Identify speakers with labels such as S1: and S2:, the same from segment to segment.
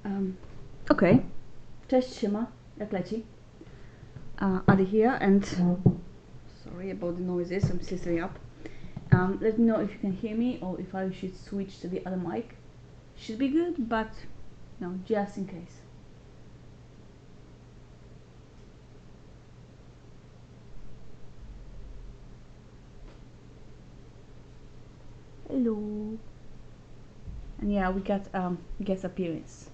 S1: Okay, cześć, siema, jak leci? Adi here, and sorry about the noises, I'm still sitting up. Let me know if you can hear me or if I should switch to the other mic. Should be good, but no, just in case. Hello. And yeah, we got guest appearance.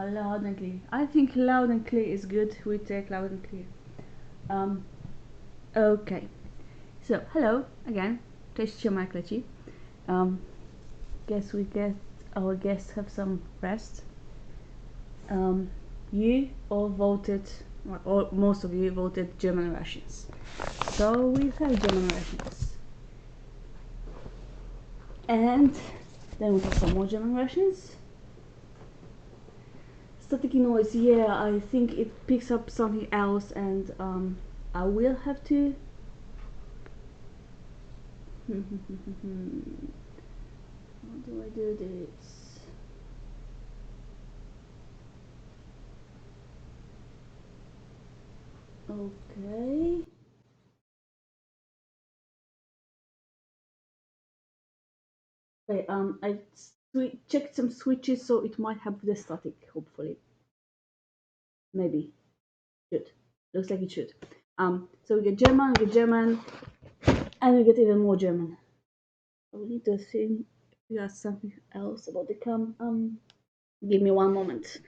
S1: Loud and clear. I think loud and clear is good. We take loud and clear. Okay. So, hello again. Cześć, siema, jak leci? Guess we get our guests have some rest. You all voted, or most of you voted German rations. So we have German rations. And then we have some more German rations. Static noise, yeah, I think it picks up something else, and I will have to. How do I do this? Okay. Okay, I checked some switches, so it might have the static, hopefully. Maybe. Should. Looks like it should. So we get German, and we get even more German. We need to think we got something else about the cam. Give me one moment.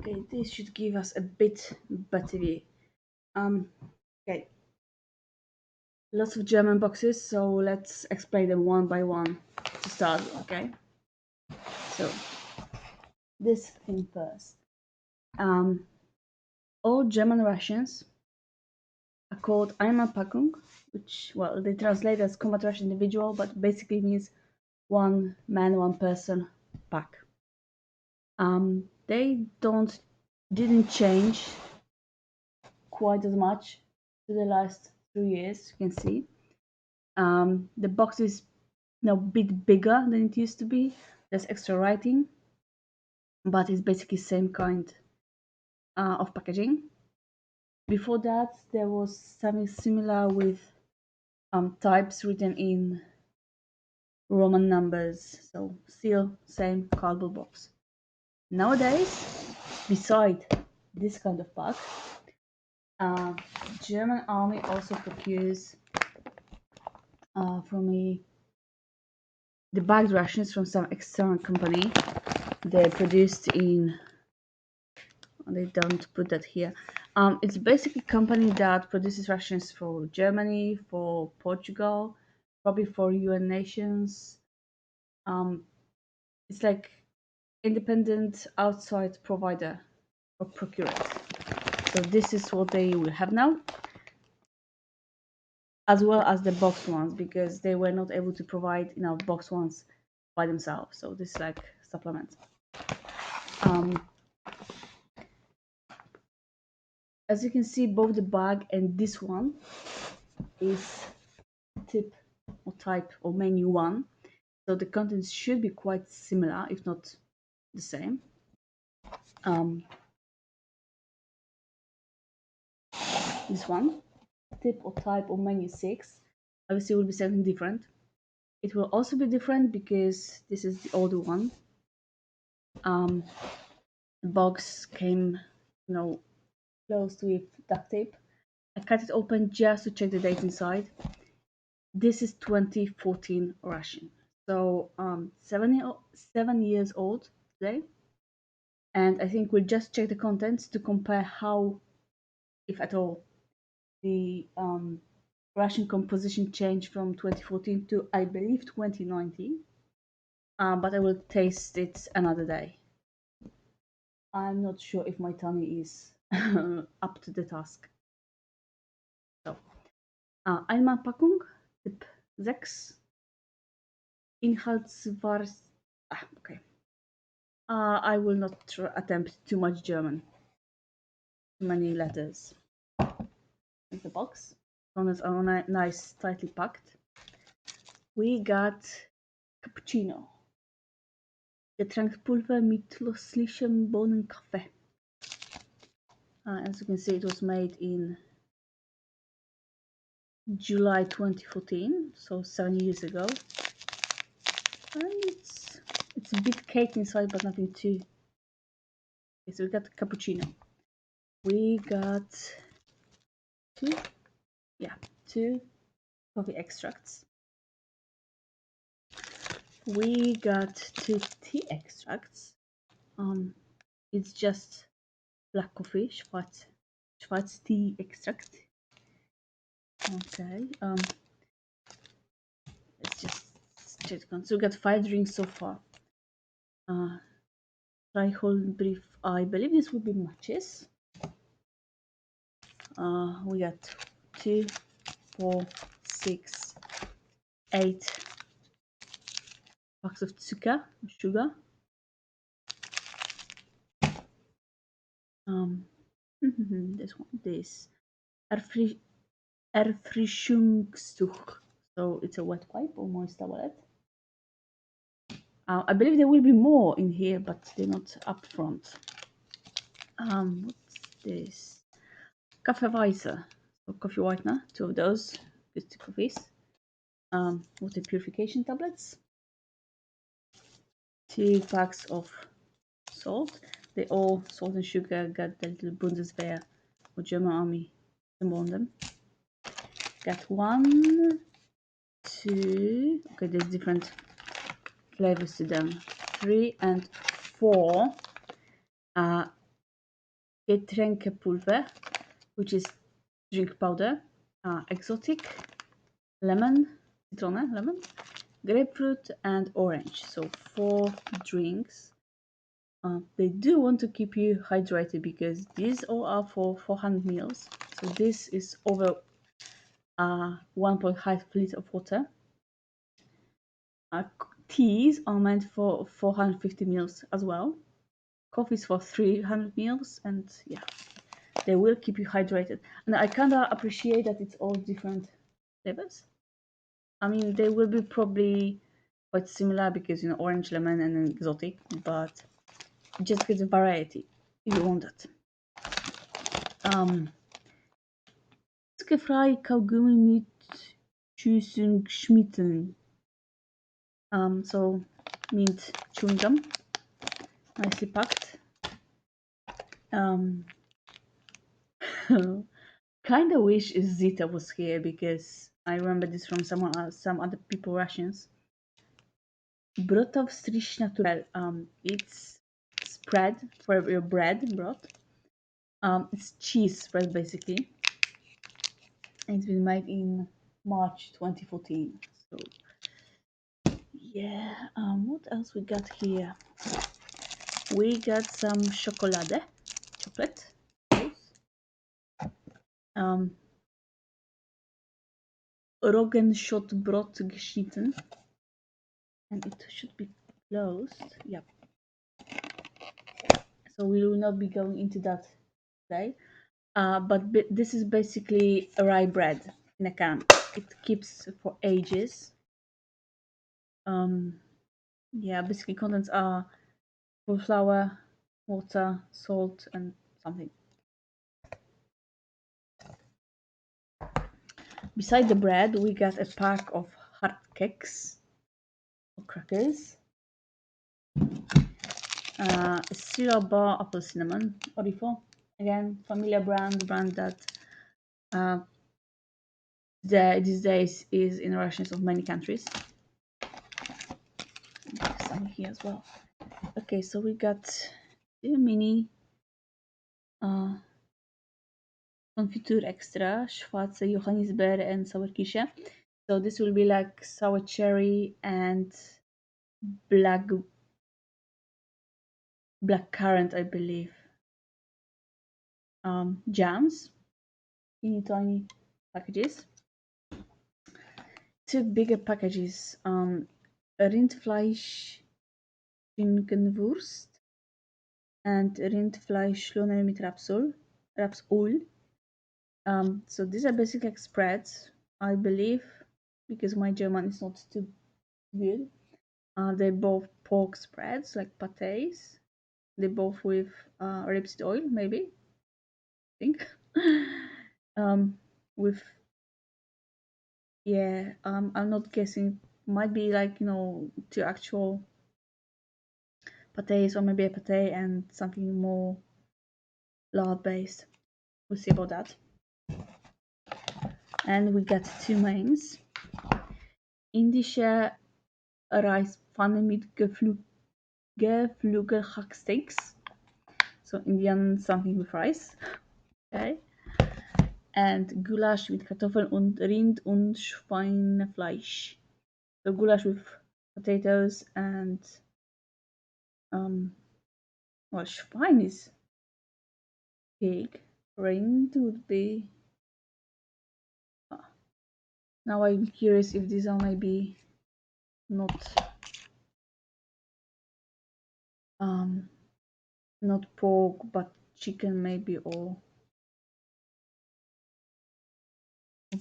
S1: Okay, this should give us a bit better view. Okay. Lots of German boxes, so let's explain them one by one to start, okay? So, this thing first. All German rations are called Einmalpackung, which, well, they translate as combat ration individual, but basically means one man, one person pack. They didn't change quite as much to the last 2 years. You can see the box is now a bit bigger than it used to be. There's extra writing, but it's basically same kind of packaging. Before that, there was something similar with types written in Roman numbers, so still same cardboard box. Nowadays, beside this kind of pack, German army also procures from the bagged rations from some external company. They're produced in. They don't put that here. It's basically a company that produces rations for Germany, for Portugal, probably for UN nations. It's like independent outside provider or procurer. So this is what they will have now, as well as the box ones, because they were not able to provide enough box ones by themselves. So this is like supplement. As you can see, both the bag and this one is tip or type or menu 1. So the contents should be quite similar, if not the same. This one, tip or type or menu 6, obviously will be something different. It will also be different because this is the older one. Um, the box came, closed with duct tape. I cut it open just to check the date inside. This is 2014 ration, so 7 years old today. And I think we'll just check the contents to compare how, if at all, the ration composition changed from 2014 to, I believe, 2019. But I will taste it another day. I'm not sure if my tummy is up to the task. So, Einmalpackung, Typ 6. Inhaltsvars. Okay. I will not attempt too much German. Too many letters. In the box. Donuts are nice, tightly packed. We got Cappuccino. Getränkepulver mit löslichem Bohnenkaffee. As you can see, it was made in July 2014, so 7 years ago. And it's a bit cake inside, but nothing too. Okay, so we got cappuccino. We got two coffee extracts. We got 2 tea extracts. It's just black coffee, Schwarz tea extract. Okay. Let's just check. So we got 5 drinks so far. Try hold brief. I believe this would be matches. We got 2, 4, 6, 8 packs of sugar. This Erfrischungstuch. So it's a wet wipe or moist towelette. I believe there will be more in here, but they're not up front. What's this? Kaffeeweiser, so coffee whitener, 2 of those, good to coffees. Water purification tablets. 2 packs of salt. They all salt and sugar got the little Bundeswehr or German army symbol on them. Got 1, 2. Okay, there's different flavors to them. 3 and 4. Getränkepulver, which is drink powder. Exotic, lemon, grapefruit, and orange. So 4 drinks. They do want to keep you hydrated because these all are for 400 ml. So this is over 1.5 liters of water. Teas are meant for 450 ml as well. Coffees for 300 ml, and yeah, they will keep you hydrated. And I kind of appreciate that it's all different flavors. I mean, they will be probably quite similar because orange, lemon, and exotic, but just get the variety if you want it. Zuckerfrei Kaugummi mit süßen Geschmitten. So mint chewing gum, nicely packed. Kind of wish Zita was here because I remember this from some other people rations. Brotov Strish Naturel. It's spread for your bread broth. It's cheese spread basically. It's been made in March 2014. So yeah. What else we got here? We got some chocolate. Roggenschotbrot geschnitten, and it should be closed. Yep. So we will not be going into that today. But this is basically rye bread in a can. It keeps for ages. Yeah, basically contents are full flour, water, salt, and something. Beside the bread, we got a pack of hard cakes or crackers. cereal bar apple cinnamon Orifo. Again, familiar brand that uh, these days is in rations of many countries. Some here as well. Okay, so we got two mini Konfitur extra, schwarze Johannisbeere and sour kirsche. So this will be like sour cherry and black currant, I believe. Jams in tiny packages. Two bigger packages. Rindfleisch Schinkenwurst and Rindfleischlohne mit Rapsöl. So these are basically like spreads, I believe, because my German is not too good. They're both pork spreads, like pâtés. They're both with rapeseed oil, maybe. I think. With I'm not guessing. Might be like two actual pâtés, or maybe a pâté and something more lard based. We'll see about that. And we got two mains. Indische Reispfanne mit Geflügelhacksteaks. So Indian something with rice. Okay. And Gulasch mit Kartoffeln und Rind- und Schweinefleisch. So goulash with potatoes and well, Schwein is pig. Rind would be. Now I'm curious if these are maybe not pork but chicken maybe, or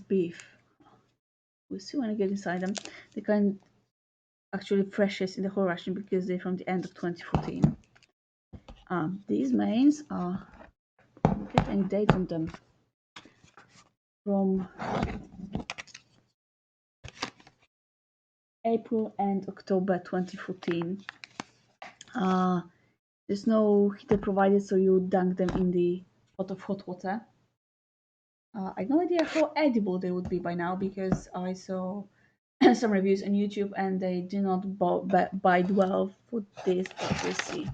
S1: beef. We'll see when I get inside them. They kind actually freshest in the whole ration because they're from the end of 2014. These mains are, I don't get any date on them, from April and October 2014. There's no heater provided, so you dunk them in the pot of hot water. I have no idea how edible they would be by now, because I saw some reviews on YouTube and they do not bite well for this, but we'll see.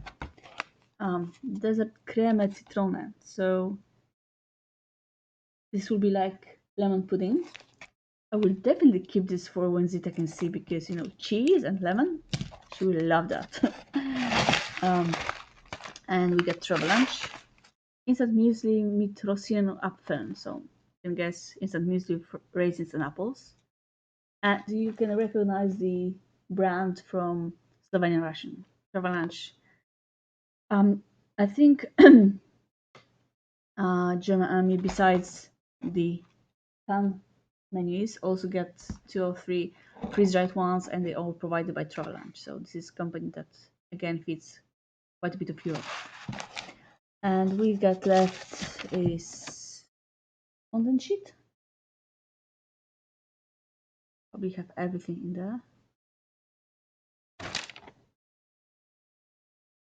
S1: There's a creme citrone, so this will be like lemon pudding. I will definitely keep this for when Zita can see, because cheese and lemon, she will love that. And we get travel lunch. Instant muesli mit Rosinen und Apfeln. So you can guess instant muesli with raisins and apples. And you can recognize the brand from Slovenian Russian travel lunch. I think German Army, besides the pan menus, also get 2 or 3 freeze-dried ones, and they all provided by Travel Lunch. So this is a company that again feeds quite a bit of Europe. And we've got left is content sheet. Probably have everything in there.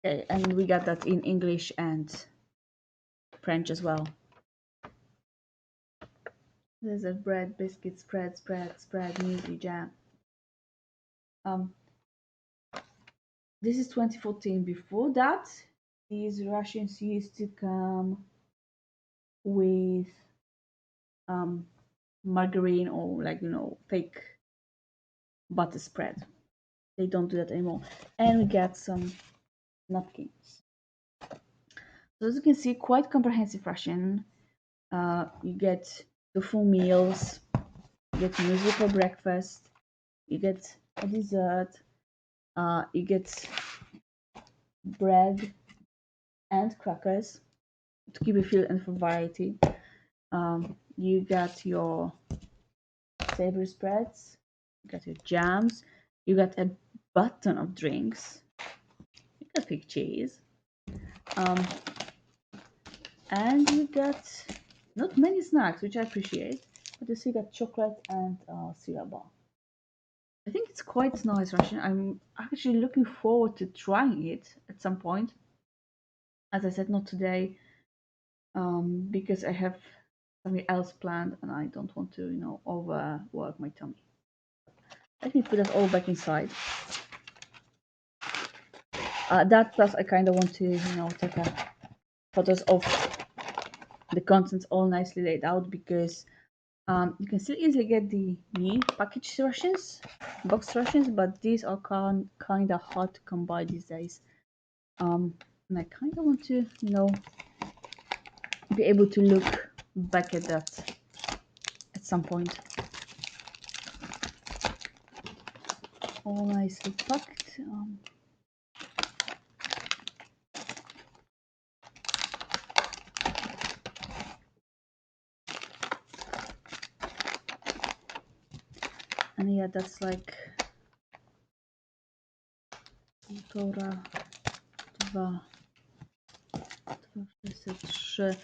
S1: Okay, and we got that in English and French as well. There's a bread, biscuit, spread, muesli, jam. This is 2014. Before that, these rations used to come with margarine, or fake butter spread. They don't do that anymore. And we get some napkins. So as you can see, quite comprehensive ration. You get 2 full meals, you get muesli for breakfast, you get a dessert, you get bread and crackers to keep you full and for variety. You got your savory spreads, you got your jams, you got a button of drinks, you got pig cheese, and you got not many snacks, which I appreciate, but you see got chocolate and cereal bar. I think it's quite nice ration. I'm actually looking forward to trying it at some point. As I said, not today, because I have something else planned and I don't want to, overwork my tummy. Let me put that all back inside. That plus I kind of want to, take photos of the contents all nicely laid out because you can still easily get the new packaged rations, box rations, but these are kind of hard to come by these days. And I kind of want to, be able to look back at that at some point. All nicely packed. And yeah, that's like 1,2, 2,3.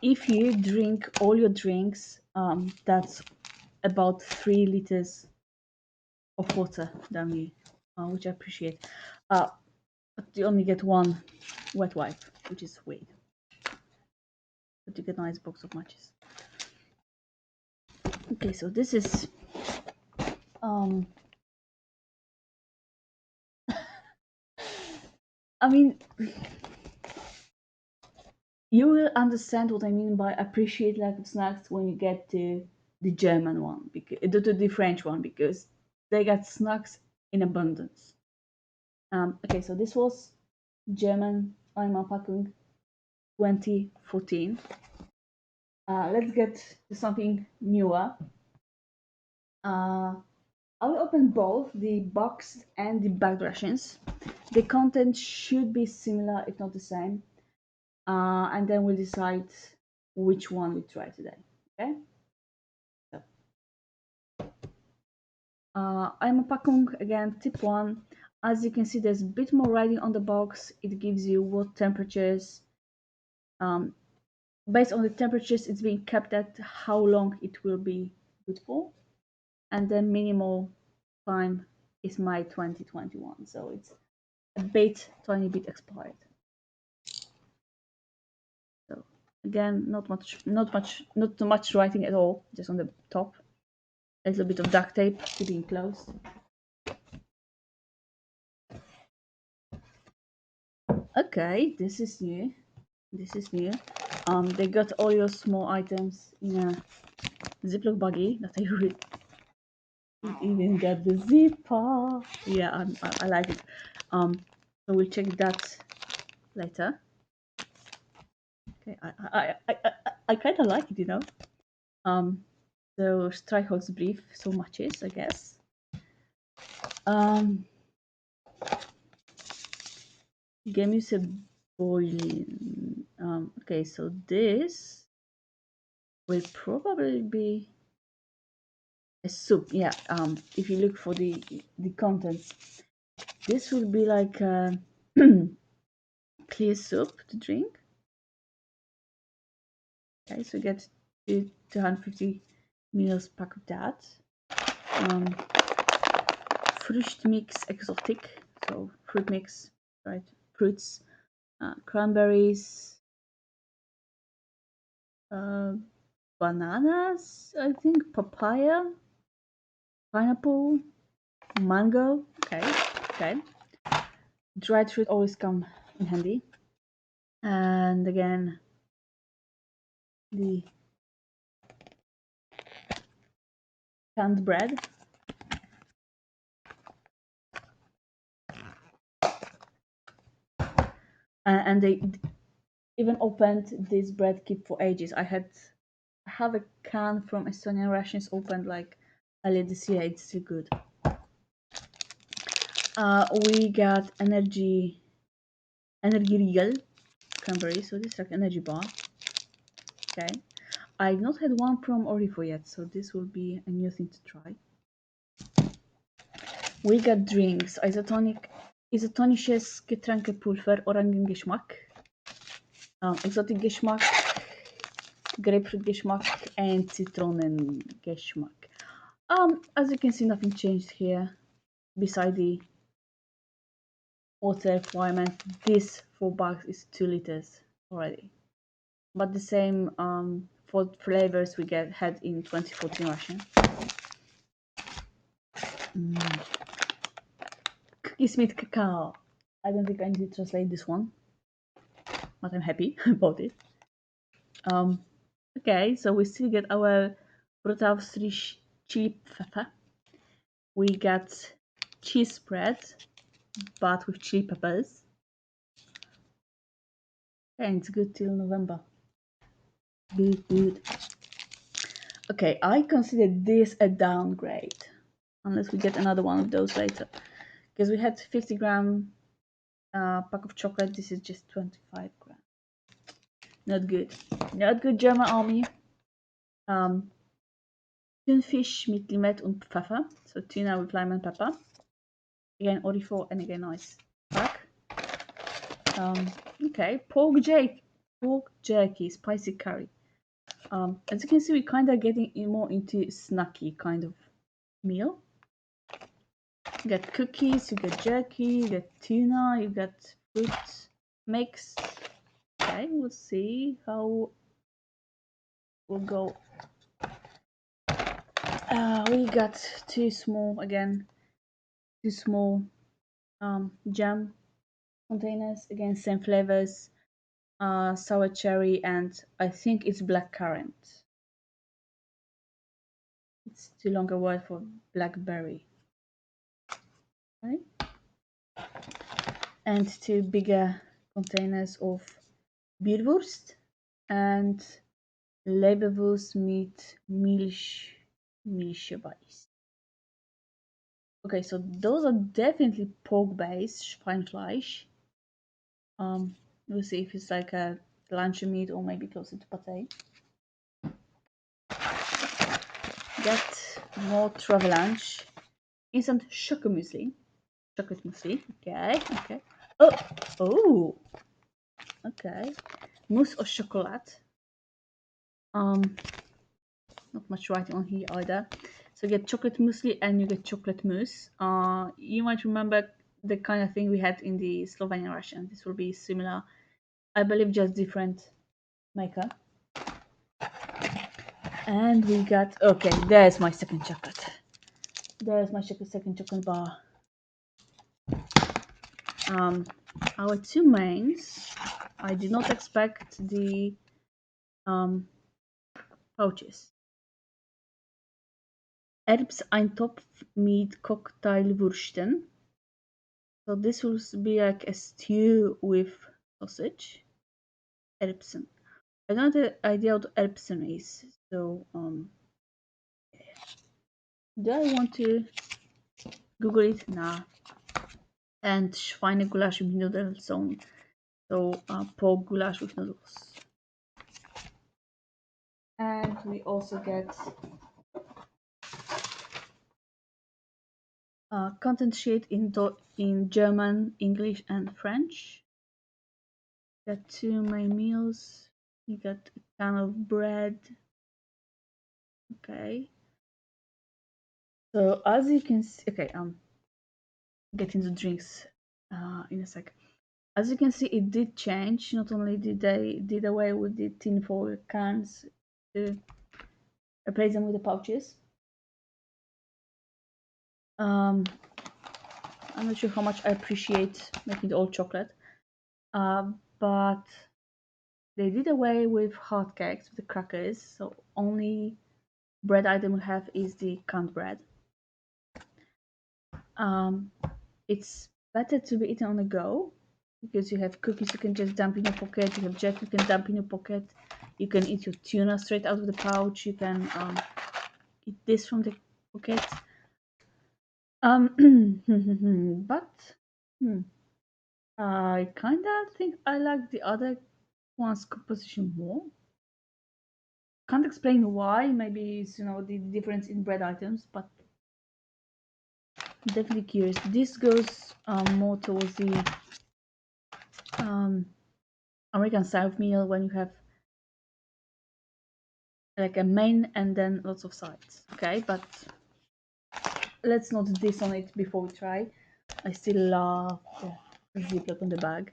S1: If you drink all your drinks, that's about 3 liters of water down you, which I appreciate. But you only get one wet wipe, which is weird. But you get a nice box of matches. Okay, so this is I mean, you will understand what I mean by appreciate lack of snacks when you get to the German one, because to the French one, because they got snacks in abundance. Okay, so this was German Einmalpackung 2014. Let's get to something newer. I will open both the boxed and the bagged rations. The content should be similar, if not the same. And then we'll decide which one we try today. Okay. So, I'm a Pakung again, Typ1. As you can see, there's a bit more writing on the box. It gives you what temperatures. Based on the temperatures it's being kept at, how long it will be good for, and then minimal time is May 2021, so it's a bit tiny bit expired. So again, not too much writing at all, just on the top, a little bit of duct tape to be enclosed. Okay, this is new. They got all your small items in a Ziploc baggie that I really even got the zipper. Yeah, I like it. So we'll check that later. Okay, I kind of like it. So Streichholz brief, so matches, I guess. Gemüse boiling. Okay, so this will probably be a soup. Yeah. If you look for the contents, this will be like a clear soup to drink. Okay, so get 250 ml pack of that. Fruchtmix exotic, so fruit mix, right? Fruits, cranberries, bananas, I think, papaya, pineapple, mango. Okay. Dried fruit always come in handy. And again, the canned bread. And they even opened this bread keep for ages. I have a can from Estonian Rations opened like earlier this year. It's still good. We got energy real cranberry, so this is like energy bar. Okay, I've not had one from Orifo yet, so this will be a new thing to try. We got drinks, isotonisches Getränkepulver, Orangengeschmack, Exotic-Geschmack, Grapefruit-Geschmack, and Zitronengeschmack. As you can see, nothing changed here beside the water requirement. This 4 bags is 2 liters already, but the same for flavors we had in 2014 ration. Cookie Smith cacao. I don't think I need to translate this one, but I'm happy about it. Okay, so we still get our Brotowstrich chili pepper. We got cheese spread, but with chili peppers. And it's good till November. Good. Okay, I consider this a downgrade, unless we get another one of those later. Because we had 50-gram pack of chocolate. This is just 25 grams. Not good. Not good, German army. Thunfisch mit Limette und Pfeffer. So tuna with lime and pepper. Again, Orifo and again nice pack. Okay, pork jerky, spicy curry. As you can see, we're kind of getting more into snacky kind of meal. You got cookies, you got jerky, you got tuna, you got fruit mix. Okay, we'll see how we'll go. We got two small jam containers. Again, same flavors. Sour cherry and I think it's blackcurrant. It's too long a word for blackberry. Right? And two bigger containers of Bierwurst and Leberwurst mit Milchreis. Okay, so those are definitely pork-based Schweinfleisch. We'll see if it's like a luncheon meat or maybe closer to pate. Got more travel lunch. Instant chocolate muesli. Okay. Oh. Okay. Mousse or chocolate. Not much writing on here either. So you get chocolate muesli and you get chocolate mousse. You might remember the kind of thing we had in the Slovenian ration. This will be similar. I believe just different maker. And we got, okay, there's my second chocolate. There's my second chocolate bar. Our two mains, I did not expect the pouches. Erbseintopf mit Cocktailwürsten. So this will be like a stew with sausage. Erbsen. I don't have the idea what Erbsen is, so do I want to Google it? Nah. And Schweinegulasch with noodles, so pork goulash with noodles. And we also get content sheet in German, English, and French. Got two main meals. You got a can of bread. Okay. So as you can see, okay, get into drinks in a sec. As you can see, it did change. Not only did they did away with the tinfoil cans to replace them with the pouches. I'm not sure how much I appreciate making the all chocolate, but they did away with hot cakes with the crackers, so only bread item we have is the canned bread. It's better to be eaten on the go because you have cookies you can just dump in your pocket, you have jerky you can dump in your pocket, you can eat your tuna straight out of the pouch, you can eat this from the pocket. But I kind of think I like the other one's composition more. Can't explain why. Maybe it's the difference in bread items, but definitely curious. This goes more towards the American style meal when you have like a main and then lots of sides. Okay, but let's not diss on it before we try. I still love the ziploc on the bag.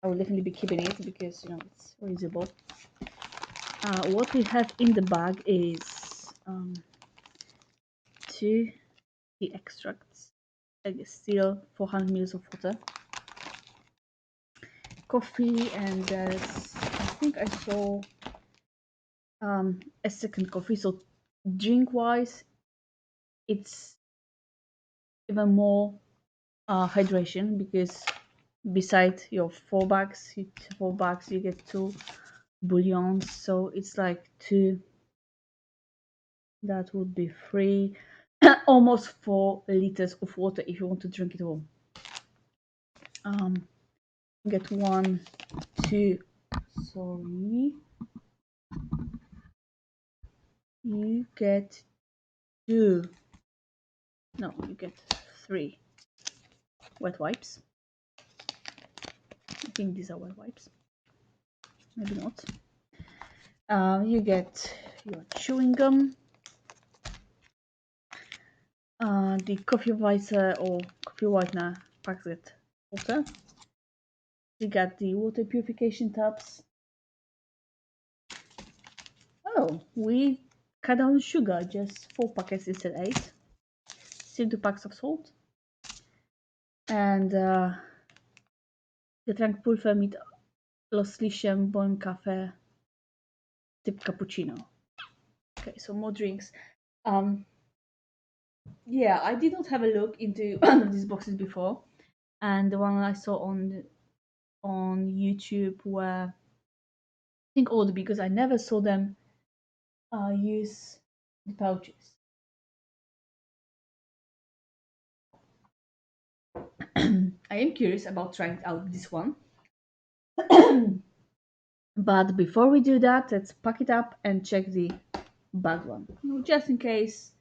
S1: I will definitely be keeping it because it's reusable. What we have in the bag is two tea extracts, still 400 ml of water, coffee, and there's I think I saw a second coffee. So drink wise, it's even more hydration because beside your 4 bags, you get two bouillons. So it's like two. That would be three, almost 4 liters of water if you want to drink it all. Um, get one, two. Sorry, you get two. No, you get three wet wipes. I think these are wet wipes. Maybe not. You get your chewing gum, the coffee whitener or coffee whitener packet water. You got the water purification tubs. Oh, we cut down sugar, just 4 packets instead 8. Still 2 packs of salt. And getrank pulver mit loslichem bon café typ cappuccino. Okay, so more drinks. Yeah, I did not have a look into these boxes before, and the one I saw on YouTube were I think old because I never saw them use the pouches. I am curious about trying out this one. But before we do that, let's pack it up and check the bag one, just in case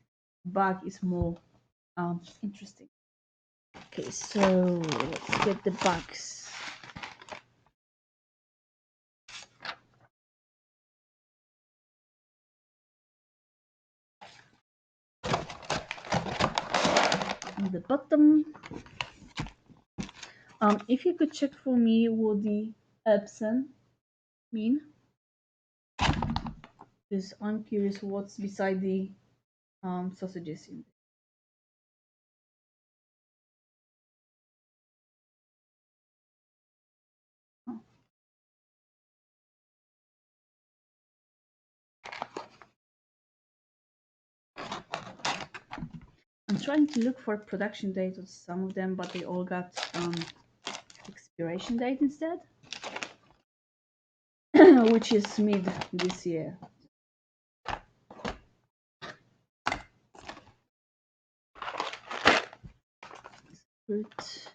S1: bag is more interesting. Okay, so let's get the bags. On the bottom, if you could check for me what the Epson mean, because I'm curious what's beside the sausages in. Oh. I'm trying to look for production date of some of them, but they all got expiration date instead, which is mid this year. Fruit,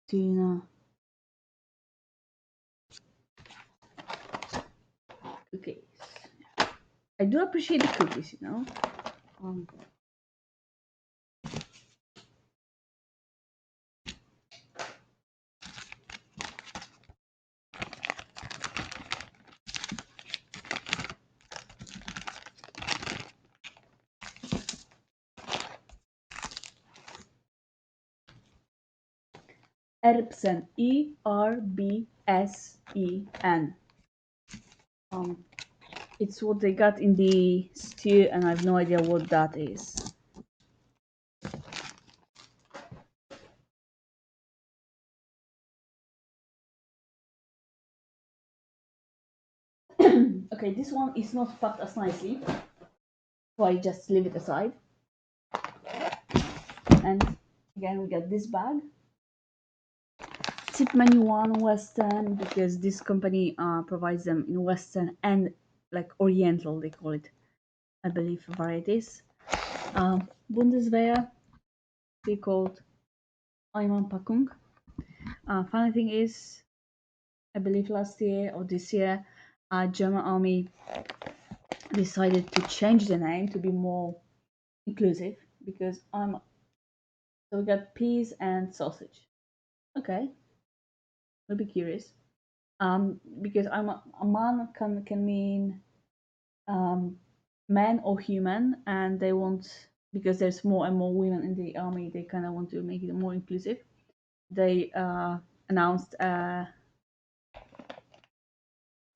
S1: tuna, cookies. I do appreciate the cookies. Um, Erbsen, Erbsen. It's what they got in the stew, and I have no idea what that is. Okay, this one is not packed as nicely, so I just leave it aside. And again, we got this bag. Typ1 Western, because this company provides them in Western and like Oriental, they call it, I believe, varieties. Bundeswehr, they called Einwandpackung. Funny thing is, I believe last year or this year, German army decided to change the name to be more inclusive because so we got peas and sausage. Okay, I'll be curious. Because a man can mean man or human, and they want because there's more and more women in the army, they kind of want to make it more inclusive. They announced like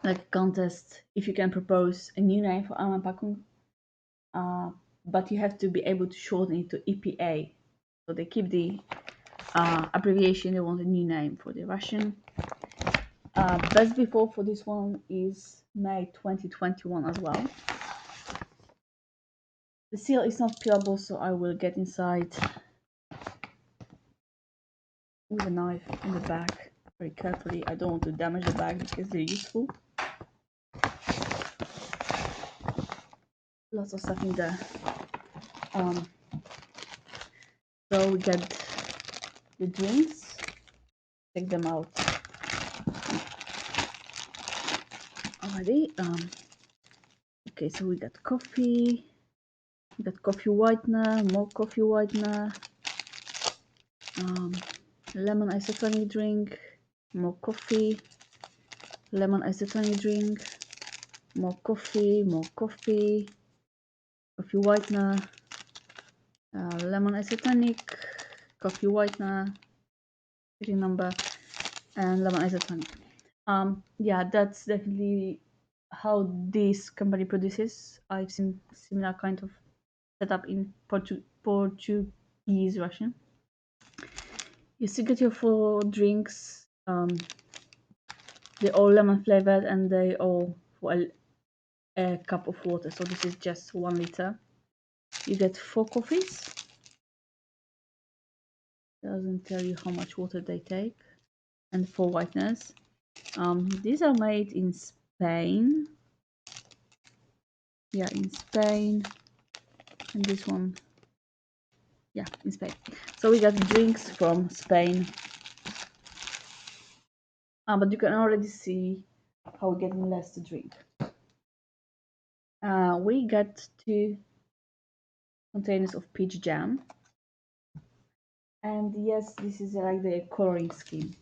S1: a contest if you can propose a new name for Amapakum, but you have to be able to shorten it to EPA. So they keep the abbreviation. They want a new name for the ration. Best before for this one is May 2021 as well. The seal is not peelable, so I will get inside with a knife in the back very carefully. I don't want to damage the bag because they're useful. Lots of stuff in there. So we get the drinks. Take them out already. Okay, so we got coffee. We got coffee whitener, more coffee whitener. Lemon isotonic drink, more coffee. Lemon isotonic drink, more coffee, coffee whitener, lemon isotonic, coffee whitener, fitting number, and lemon isotonic. Yeah, that's definitely how this company produces. I've seen similar kind of setup in Portuguese Russian. You still get your 4 drinks. They're all lemon flavored and they all for a cup of water. So this is just 1 liter. You get 4 coffees. Doesn't tell you how much water they take, and 4 whiteners. These are made in Spain. Yeah, in Spain. And this one, yeah, in Spain. So we got drinks from Spain. But you can already see how we're getting less to drink. We got 2 containers of peach jam. And yes, this is like the coloring scheme.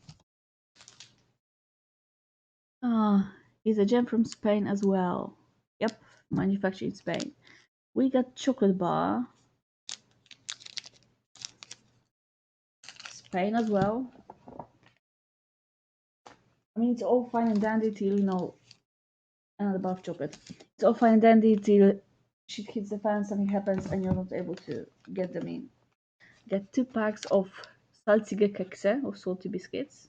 S1: Is a jam from Spain as well. Yep, manufactured in Spain. We got chocolate bar. Spain as well. I mean, it's all fine and dandy till, and above chocolate. It's all fine and dandy till shit hits the fan, something happens, and you're not able to get them in. Get 2 packs of salzige kekse, or salty biscuits.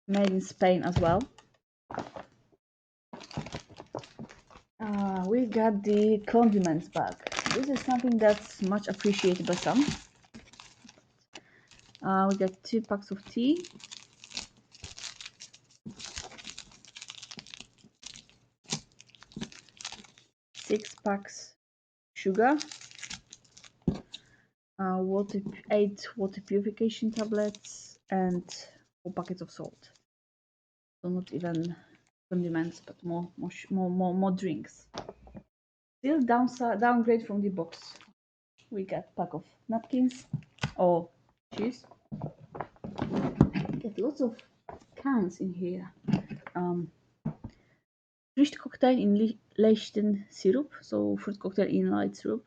S1: Made in Spain as well. We got the condiments bag. This is something that's much appreciated by some. We got 2 packs of tea. 6 packs sugar. 8 water purification tablets and 4 packets of salt. So not even condiments, but more drinks. Still downgrade from the box. We got pack of napkins or cheese. Get lots of cans in here. Fruit cocktail in leichten syrup, so fruit cocktail in light syrup.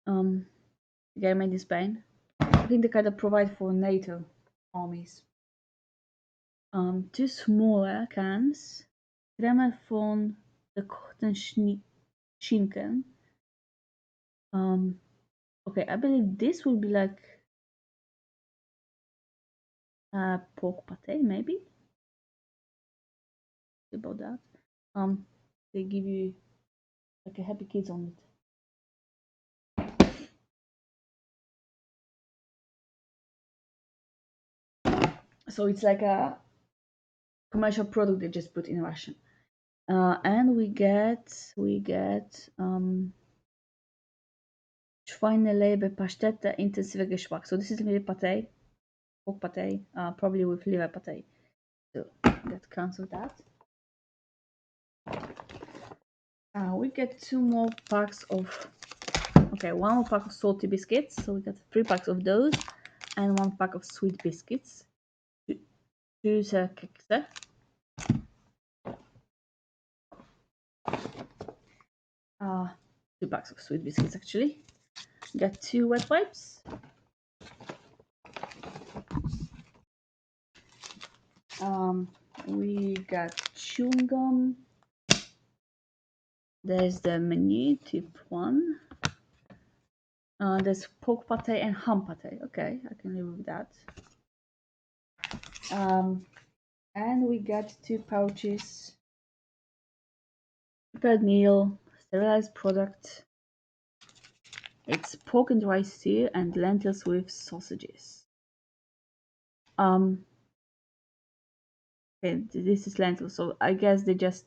S1: Again made in Spain. I think they kind of provide for NATO armies. 2 smaller cans. Creme von gekochten Schinken. Okay, I believe this will be like pork pate, maybe. About that. They give you like a Happy Kids on it. So it's like a commercial product they just put in Russian. And we get Schweine Leber Pastete intensive Geschmack. So this is maybe pate, pork pate, probably with liver pate. So that counts with that. We get 2 more packs of, okay, 1 more pack of salty biscuits. So we got 3 packs of those and 1 pack of sweet biscuits. Süße Kekse. uh, 2 packs of sweet biscuits actually. Got 2 wet wipes. Um, we got chewing gum. There's the menu, Typ1. There's pork pate and ham pate. Okay, I can live with that. And we got 2 pouches. Prepared meal, sterilized product. It's pork and rice stew and lentils with sausages. Okay, this is lentils, so I guess they just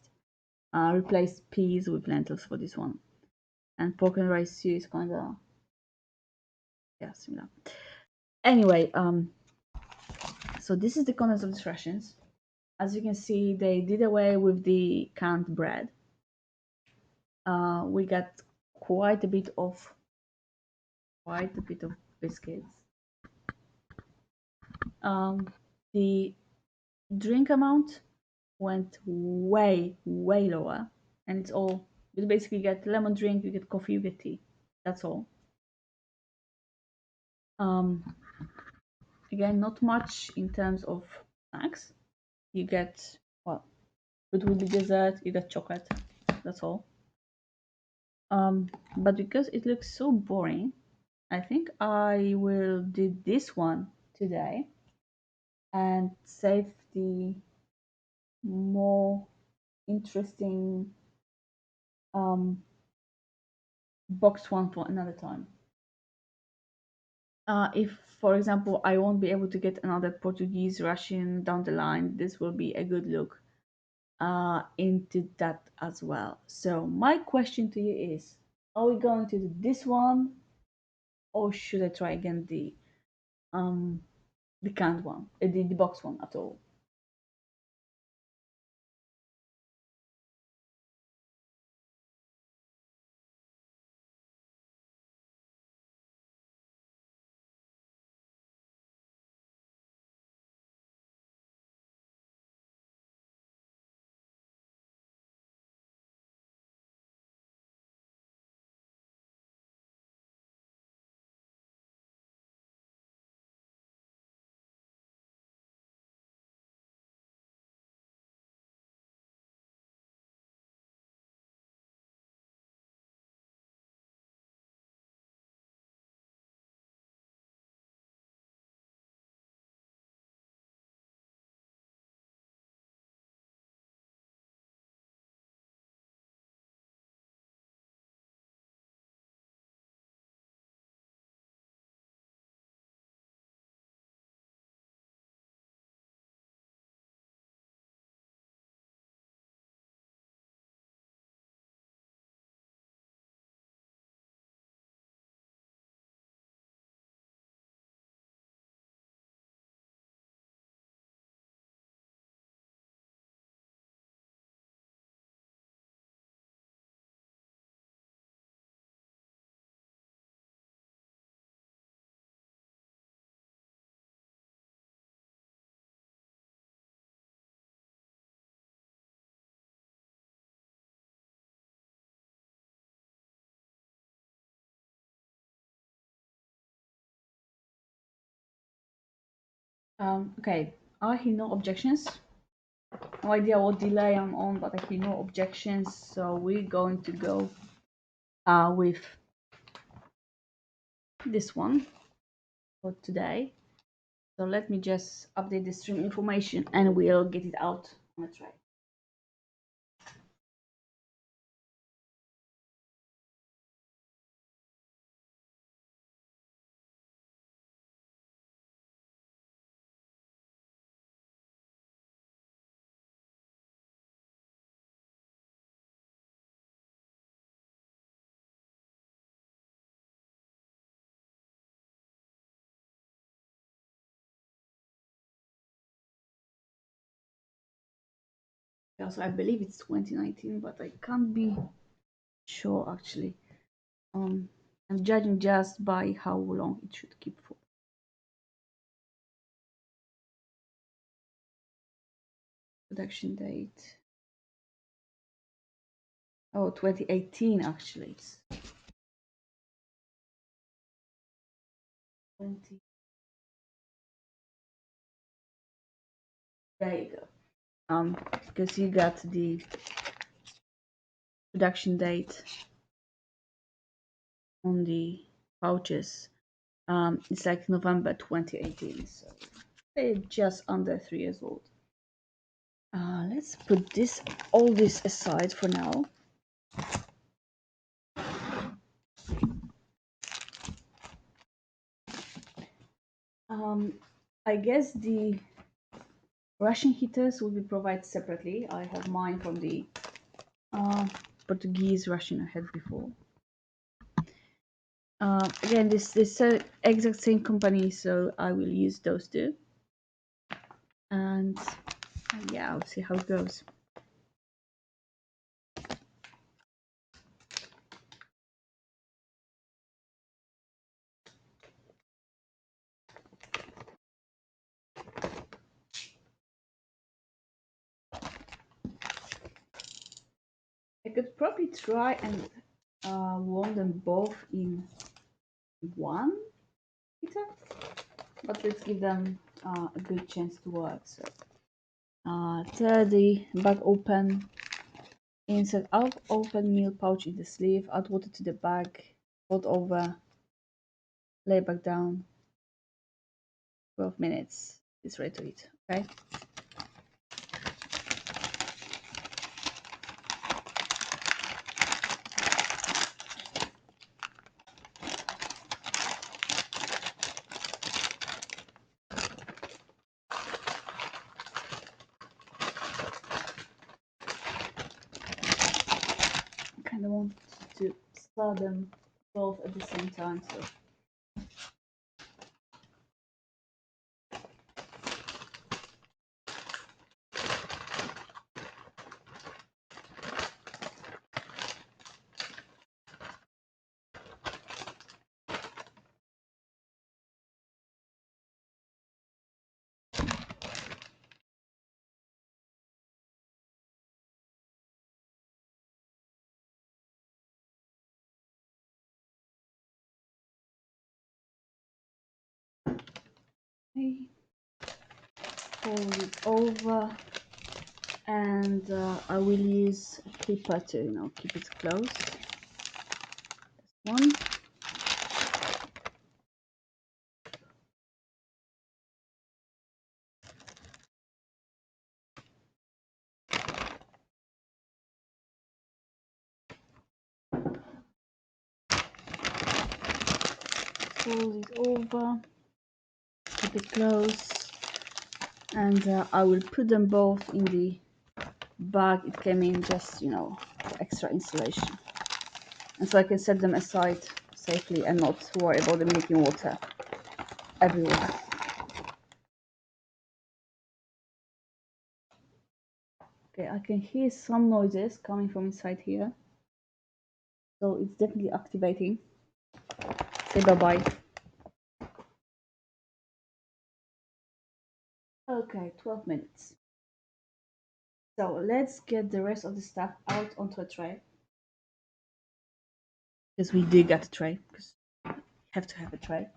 S1: replaced peas with lentils for this one. And pork and rice stew is kind of, yeah, similar. Anyway, so this is the contents of these rations. As you can see, they did away with the canned bread. We got quite a bit of biscuits. The drink amount went way lower, and it's all you basically get lemon drink, you get coffee, you get tea. That's all. Again, not much in terms of snacks. You get, well, but with the dessert, you get chocolate. That's all. But because it looks so boring, I think I will do this one today and save the more interesting boxed one for another time. If, for example, I won't be able to get another Portuguese Russian down the line, this will be a good look into that as well. So my question to you is, are we going to do this one, or should I try again the canned one, the box one at all? Okay, I hear no objections. No idea what delay I'm on, but I hear no objections. So we're going to go with this one for today. So let me just update the stream information and we'll get it out on a tray. Also, I believe it's 2019, but I can't be sure actually. I'm judging just by how long it should keep for. Production date. Oh, 2018 actually. It's 20. There you go. Because you got the production date on the pouches. It's like November 2018, so they're just under 3 years old. Let's put all this aside for now. I guess the ration heaters will be provided separately. I have mine from the Portuguese ration I had before. Again, this is exact same company, so I will use those two. And yeah, I'll see how it goes. I could probably try and warm them both in one heater, but let's give them a good chance to work. So tear the bag open, insert out open meal pouch in the sleeve, add water to the bag, fold over, lay back down. 12 minutes, it's ready to eat. Okay. Kind of want to stir them both at the same time, so fold it over, and I will use a clipper to keep it closed. One. Fold it over, keep it closed, and I will put them both in the bag it came in, just for extra insulation, and so I can set them aside safely and not worry about them leaking water everywhere. Okay, I can hear some noises coming from inside here, so it's definitely activating. Say bye-bye. Okay, 12 minutes. So let's get the rest of the stuff out onto a tray, because we do get a tray, because you have to have a tray.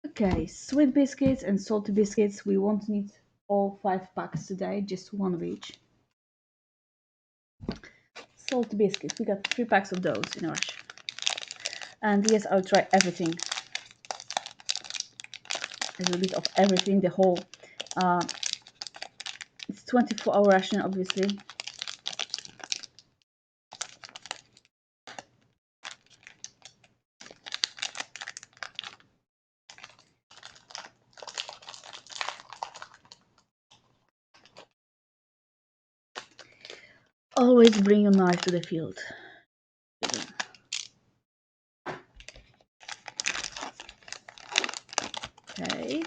S1: Okay, sweet biscuits and salty biscuits. We won't need all 5 packs today, just one of each. Salty biscuits, we got 3 packs of those in a rush. And yes, I'll try everything. A little bit of everything, the whole. It's 24-hour ration, obviously. Always bring your knife to the field. Okay.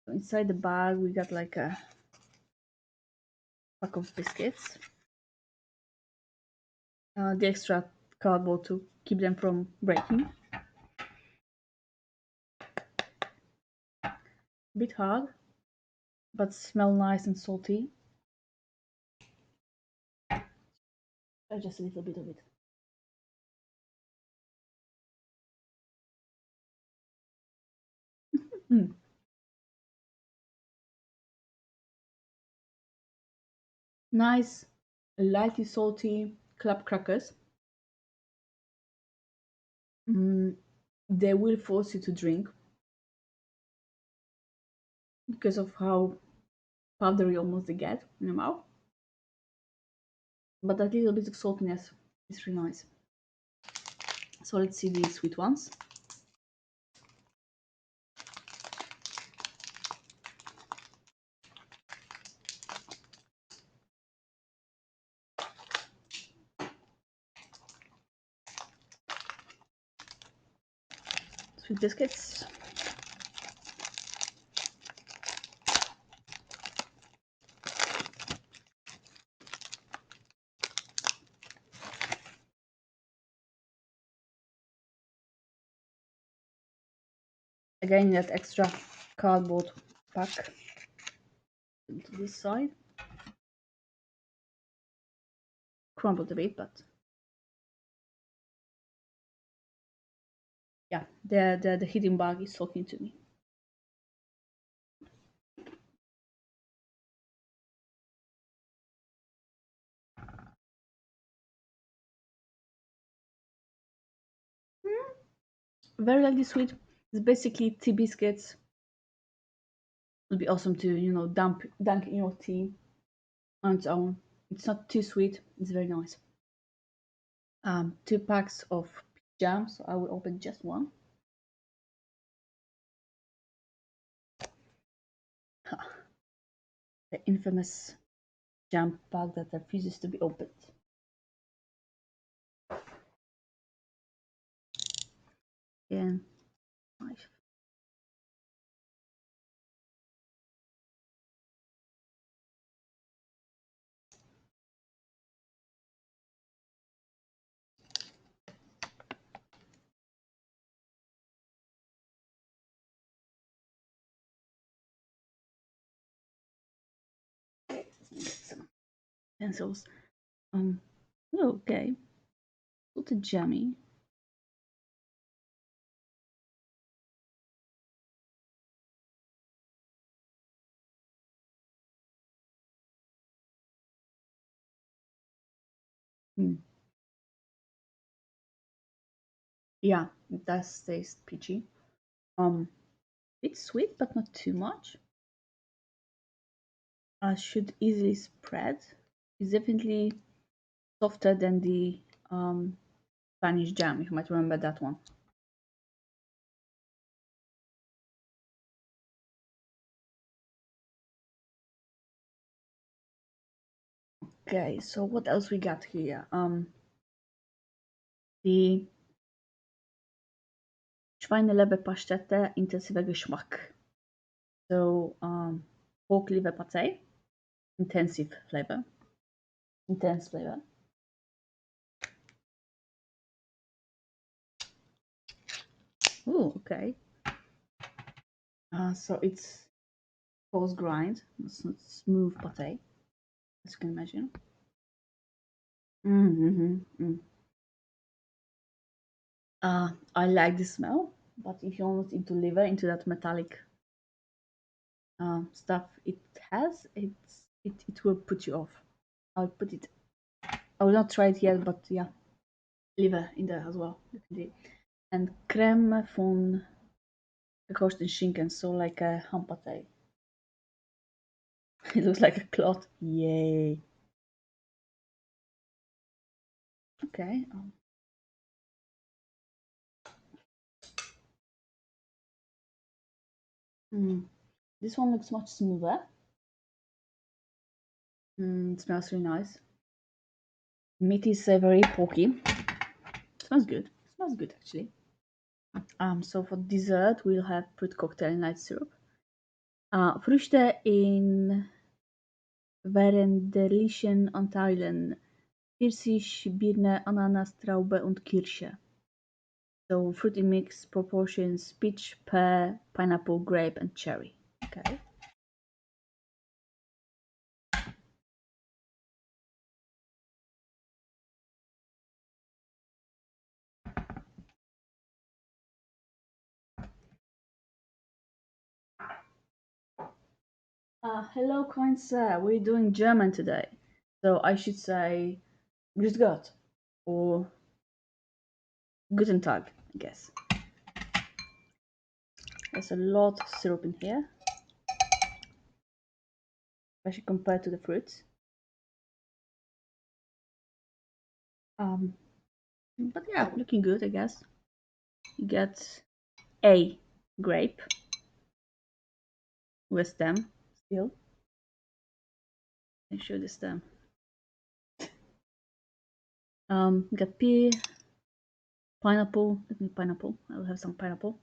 S1: So inside the bag, we got like a pack of biscuits. The extra cardboard to keep them from breaking. A bit hard, but smell nice and salty. Just a little bit of it. Mm. Nice, lightly salty club crackers. Mm, they will force you to drink because of how powdery almost they get in your mouth. But that little bit of saltiness is really nice. So let's see the sweet ones. Sweet biscuits. Again, that extra cardboard pack to this side. Crumbled a bit, but yeah, the hidden bag is talking to me. Very lightly sweet. It's basically tea biscuits. It'd be awesome to dunk in your tea on its own. It's not too sweet. It's very nice. 2 packs of jam. So I will open just one. The infamous jam pack that refuses to be opened. Yeah, nice. Some pencils. Okay. Sort of jammy. Hmm. Yeah, it does taste peachy. It's sweet, but not too much. Should easily spread. It's definitely softer than the um, Spanish jam. You might remember that one. Okay, so what else we got here? Die Schweineleberpastete intensiver Geschmack. So pork liver pate, intensive flavor, intense flavor. Oh, okay. So it's coarse grind. It's not smooth pate, as you can imagine. Mm-hmm. I like the smell, but if you're not into liver, into that metallic stuff it has, it will put you off. I'll put it. I will not try it yet, but yeah, liver in there as well. Definitely. And crème von gekochten schinken, so like a hampate. It looks like a cloth. Yay. Okay. This one looks much smoother. It smells really nice. Meaty, savory, porky. Smells good. Smells good actually. So for dessert, we'll have fruit cocktail night syrup. Früchte in Veränderlichen Anteilen: Pfirsich, Birne, Ananas, Traube und Kirsche. So fruity mix proportions: peach, pear, pineapple, grape, and cherry. Okay. Hello, kind sir. We're doing German today. So I should say Grüß Gott or Guten Tag, I guess. There's a lot of syrup in here, especially compared to the fruits. Um, but yeah, looking good, I guess. You get a grape with stem still. I show the stem. You got pear, pineapple. Let me pineapple. I'll have some pineapple.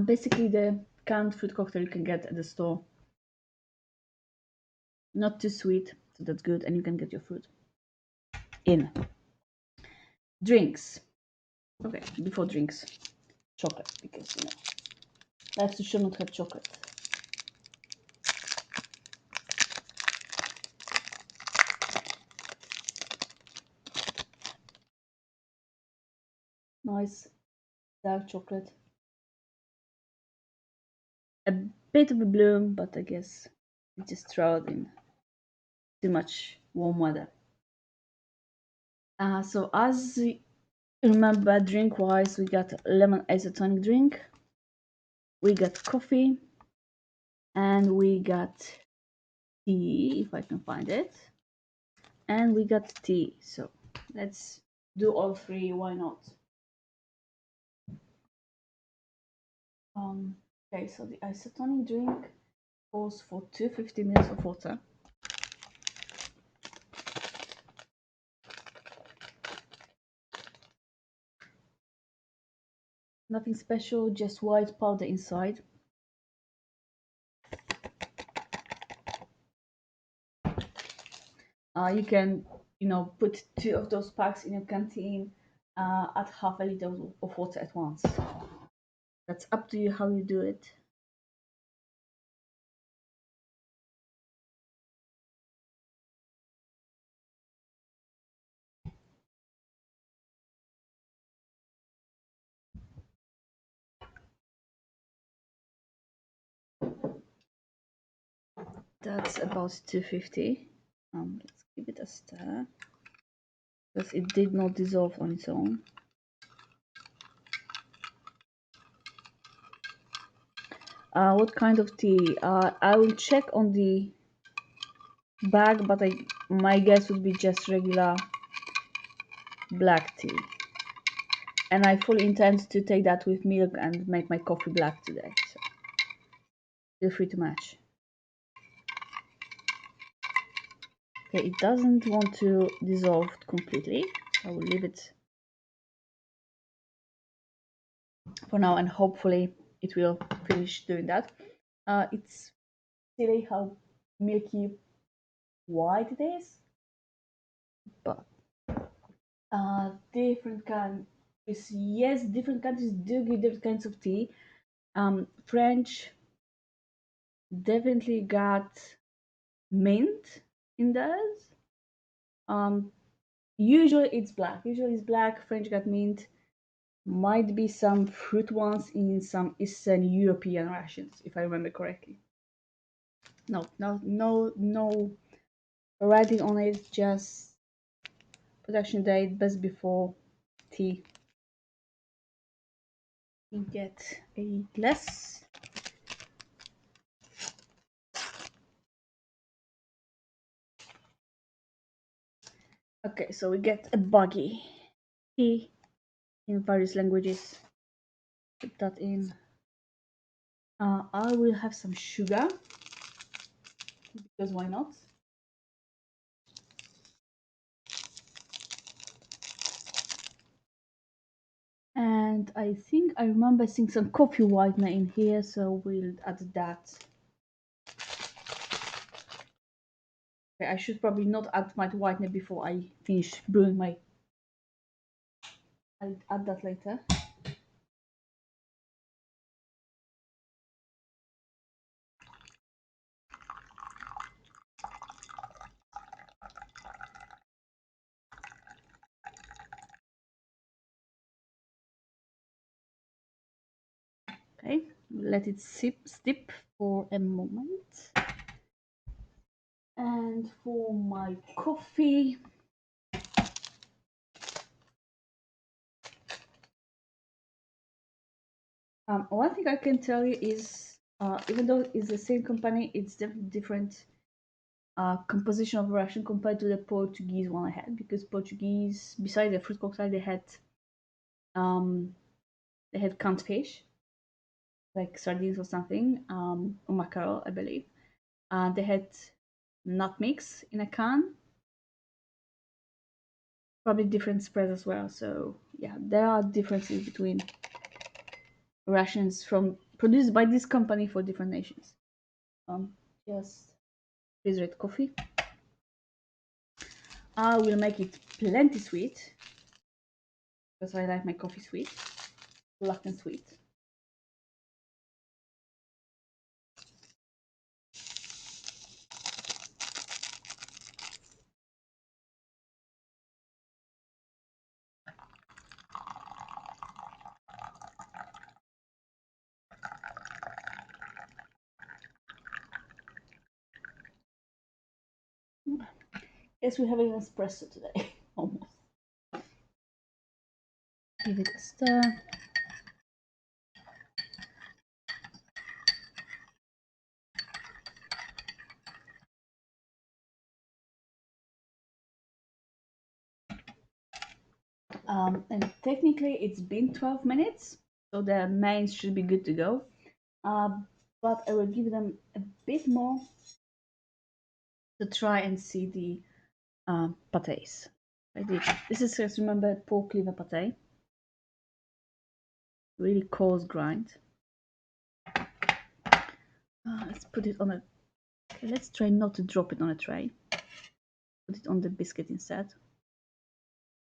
S1: Basically the canned fruit cocktail you can get at the store. Not too sweet, so that's good, and you can get your fruit in. Drinks. Okay, before drinks, chocolate, because life should not have chocolate. Nice dark chocolate. A bit of a bloom, but I guess it just throw it in too much warm weather. So as you remember, drink wise, we got lemon isotonic drink, we got coffee, and we got tea, if I can find it, and we got tea. So let's do all three. Why not? Okay, so the isotonic drink calls for 250 ml of water. Nothing special, just white powder inside. You can, put two of those packs in your canteen, at half a liter of water at once. That's up to you how you do it. That's about 250. Let's give it a stir because it did not dissolve on its own. What kind of tea? I will check on the bag, but my guess would be just regular black tea. And I fully intend to take that with milk and make my coffee black today. So feel free to match. Okay, it doesn't want to dissolve completely, so I will leave it for now, and hopefully it will finish doing that. It's silly how milky white it is, but different countries, yes, different countries do give different kinds of tea. French definitely got mint in theirs. Usually it's black. French got mint. Might be some fruit ones in some Eastern European rations, if I remember correctly. No, no, no, no writing on it. Just production date, best before tea. We get a glass. Okay, so we get a buggy tea in various languages. Put that in. I will have some sugar because why not? And I think I remember seeing some coffee whitener in here, so we'll add that. Okay, I should probably not add my whitener before I finish brewing my. I'll add that later. Okay, let it steep for a moment. And for my coffee, one thing I can tell you is, even though it's the same company, it's definitely different composition of ration compared to the Portuguese one I had, because Portuguese, besides the fruit cocktail, um, they had canned fish, like sardines or something, or mackerel, I believe. They had nut mix in a can, probably different spreads as well. So yeah, there are differences between rations from produced by this company for different nations. Um, just refrigerate coffee. I will make it plenty sweet because I like my coffee sweet, black and sweet. Yes, we have an espresso today, almost. Give it a stir. And technically it's been 12 minutes, so the mains should be good to go. But I will give them a bit more to try and see the pâtés. This is, just remember, pork liver pâté. Really coarse grind. Let's put it on a... Okay, let's try not to drop it on a tray. Put it on the biscuit instead.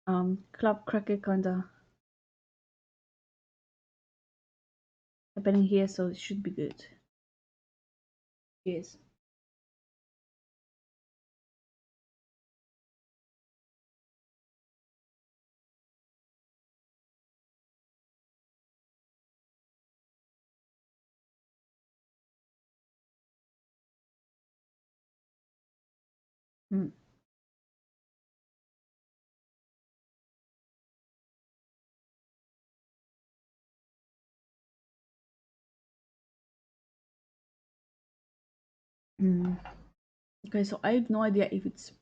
S1: Club cracker kinda happening here, so it should be good. Yes. Mm. Mm. Okay, so I have no idea if it's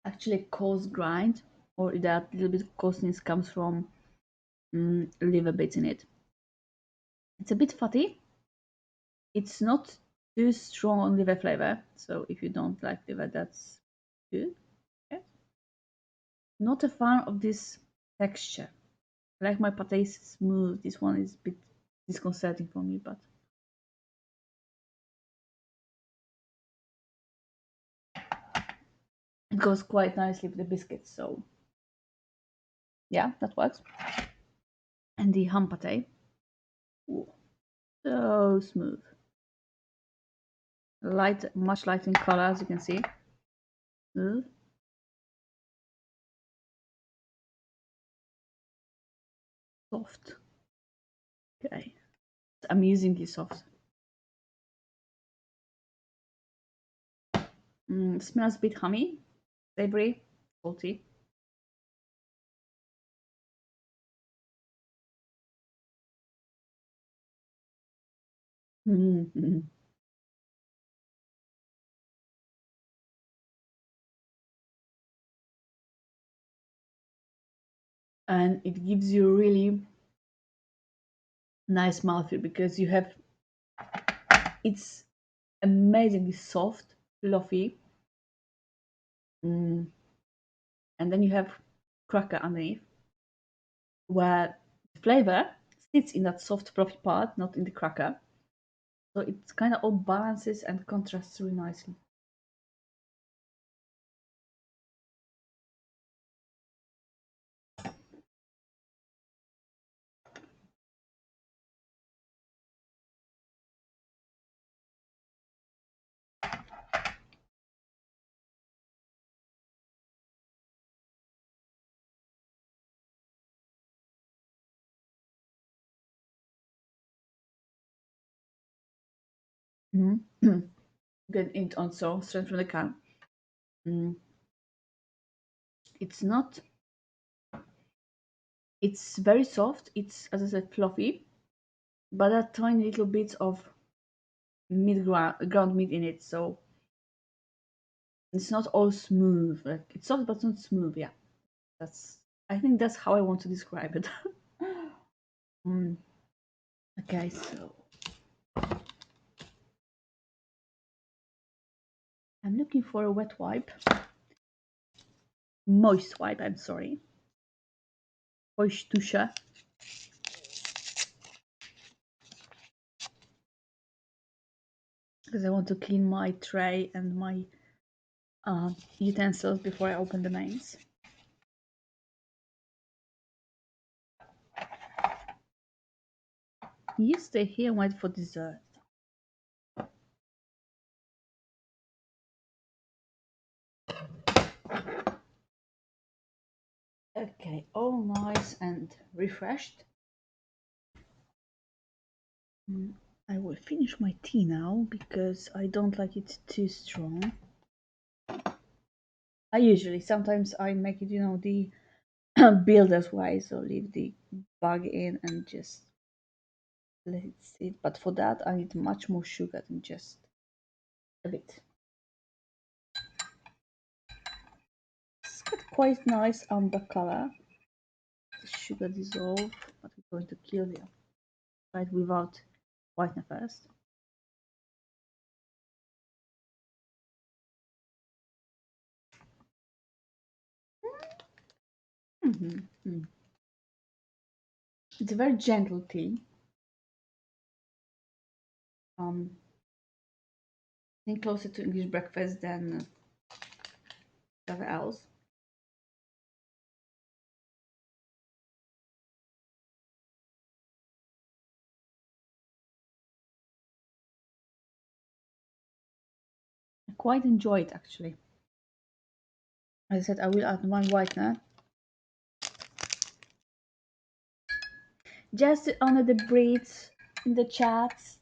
S1: actually coarse grind or if that little bit of coarseness comes from liver bits in it. It's a bit fatty. It's not too strong on liver flavor, so if you don't like liver, that's good. Okay. Not a fan of this texture. I like my pate smooth. This one is a bit disconcerting for me, but it goes quite nicely with the biscuits, so yeah, that works. And the ham pate, ooh, so smooth. Light, much lighter in color, as you can see. Smooth. Soft. Okay. It's amusingly soft. Smells a bit hummy, savory, salty. Mm. And it gives you really nice mouthfeel because you have, it's amazingly soft, fluffy, and then you have cracker underneath, where the flavor sits in that soft, fluffy part, not in the cracker. So it kind of all balances and contrasts really nicely. Mm. Get it also straight from the can. Mm. It's not. It's very soft. It's, as I said, fluffy, but there are tiny little bits of ground meat in it, so it's not all smooth. Like, it's soft, but it's not smooth. Yeah, that's. I think that's how I want to describe it. Mm. Okay, so I'm looking for a wet wipe, moist wipe. I'm sorry, feuchttusche, because I want to clean my tray and my utensils before I open the mains. You stay here and wait for dessert. Okay, all nice and refreshed. I will finish my tea now because I don't like it too strong. I usually, sometimes I make it, the builder's way, so leave the bag in and just let it sit. But for that, I need much more sugar than just a bit. It's got quite nice amber color. The sugar dissolve, but we're going to kill it. Try it without whitener first. Mm-hmm. It's a very gentle tea. I think closer to English breakfast than whatever else. I quite enjoy it actually. As I said, I will add one whitener just to honor the Brits in the chats.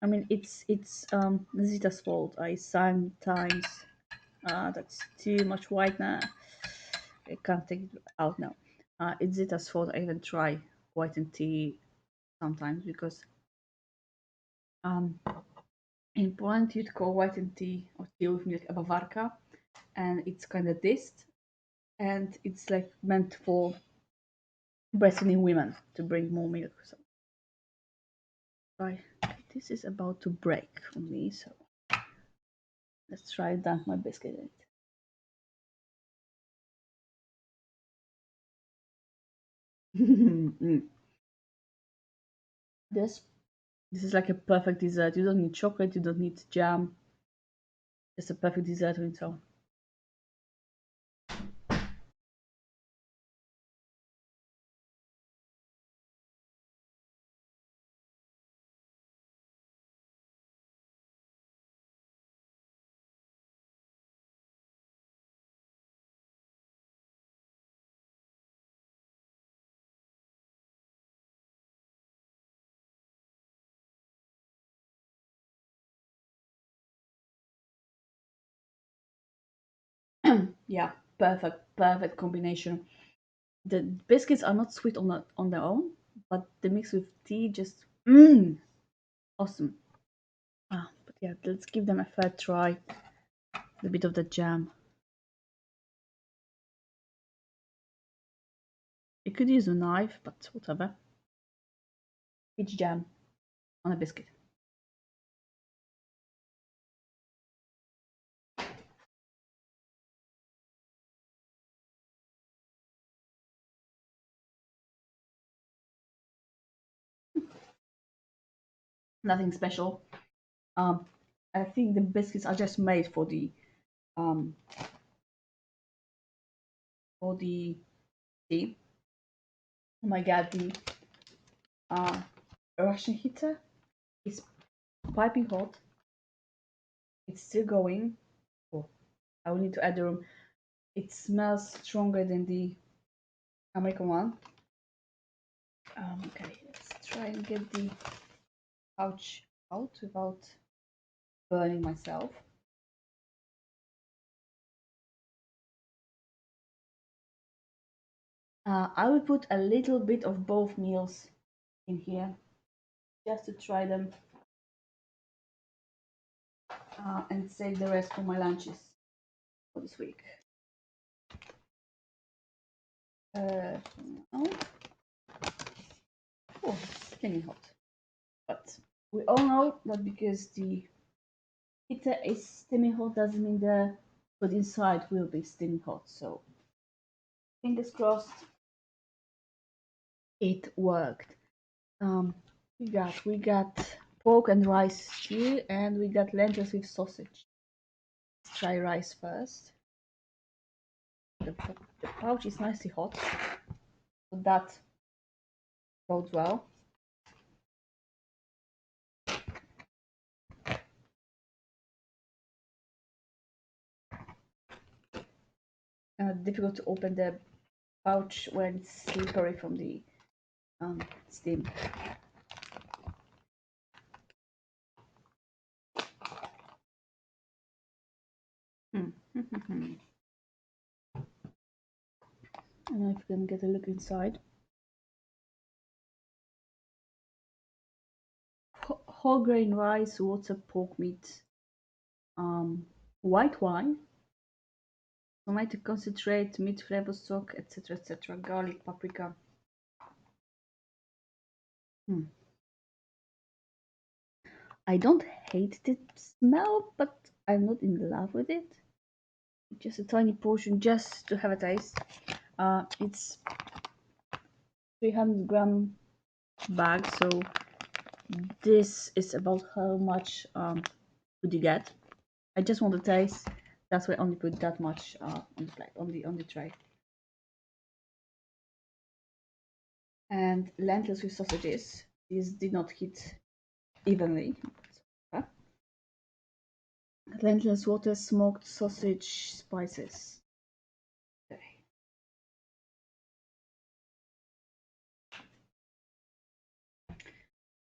S1: I mean, it's Zita's fault. I sometimes that's too much whitener. I can't take it out now. It's Zita's fault. I even try whitened tea sometimes because um in Poland you'd call whitened tea or tea with milk a bawarka, and it's kind of dist, and it's like meant for breastfeeding women to bring more milk. So right, this is about to break for me. So let's try and dunk my biscuit in it. This this is like a perfect dessert. You don't need chocolate. You don't need jam. It's a perfect dessert on its own. Yeah, perfect combination. The biscuits are not sweet on their own, but the mix with tea just awesome. But yeah, let's give them a fair try. A bit of the jam. You could use a knife, but whatever. Peach jam on a biscuit. Nothing special. Um, I think the biscuits are just made um for the tea. Oh my god, the uh Russian heater is piping hot. It's still going. Oh, I will need to add the room. It smells stronger than the American one. Okay, let's try and get the pouch out without burning myself. I will put a little bit of both meals in here just to try them and save the rest for my lunches for this week. Uh, oh, oh, steaming hot. But we all know that because the heater is steaming hot doesn't mean the food inside will be steaming hot. So fingers crossed it worked. Um, we got pork and rice stew, and we got lentils with sausage. Let's try rice first. The pouch is nicely hot, so that bodes well. Difficult to open the pouch when it's slippery from the steam. I don't know if you can get a look inside. Whole grain rice, water, pork meat, white wine, tomato concentrate, meat flavor stock, etc., etc., garlic, paprika. I don't hate the smell, but I'm not in love with it. Just a tiny portion, just to have a taste. It's 300-gram bag, so this is about how much would you get. I just want to taste. That's why I only put that much on the plate, on the tray. And lentils with sausages. These did not hit evenly. Lentils, water, smoked sausage, spices. Okay.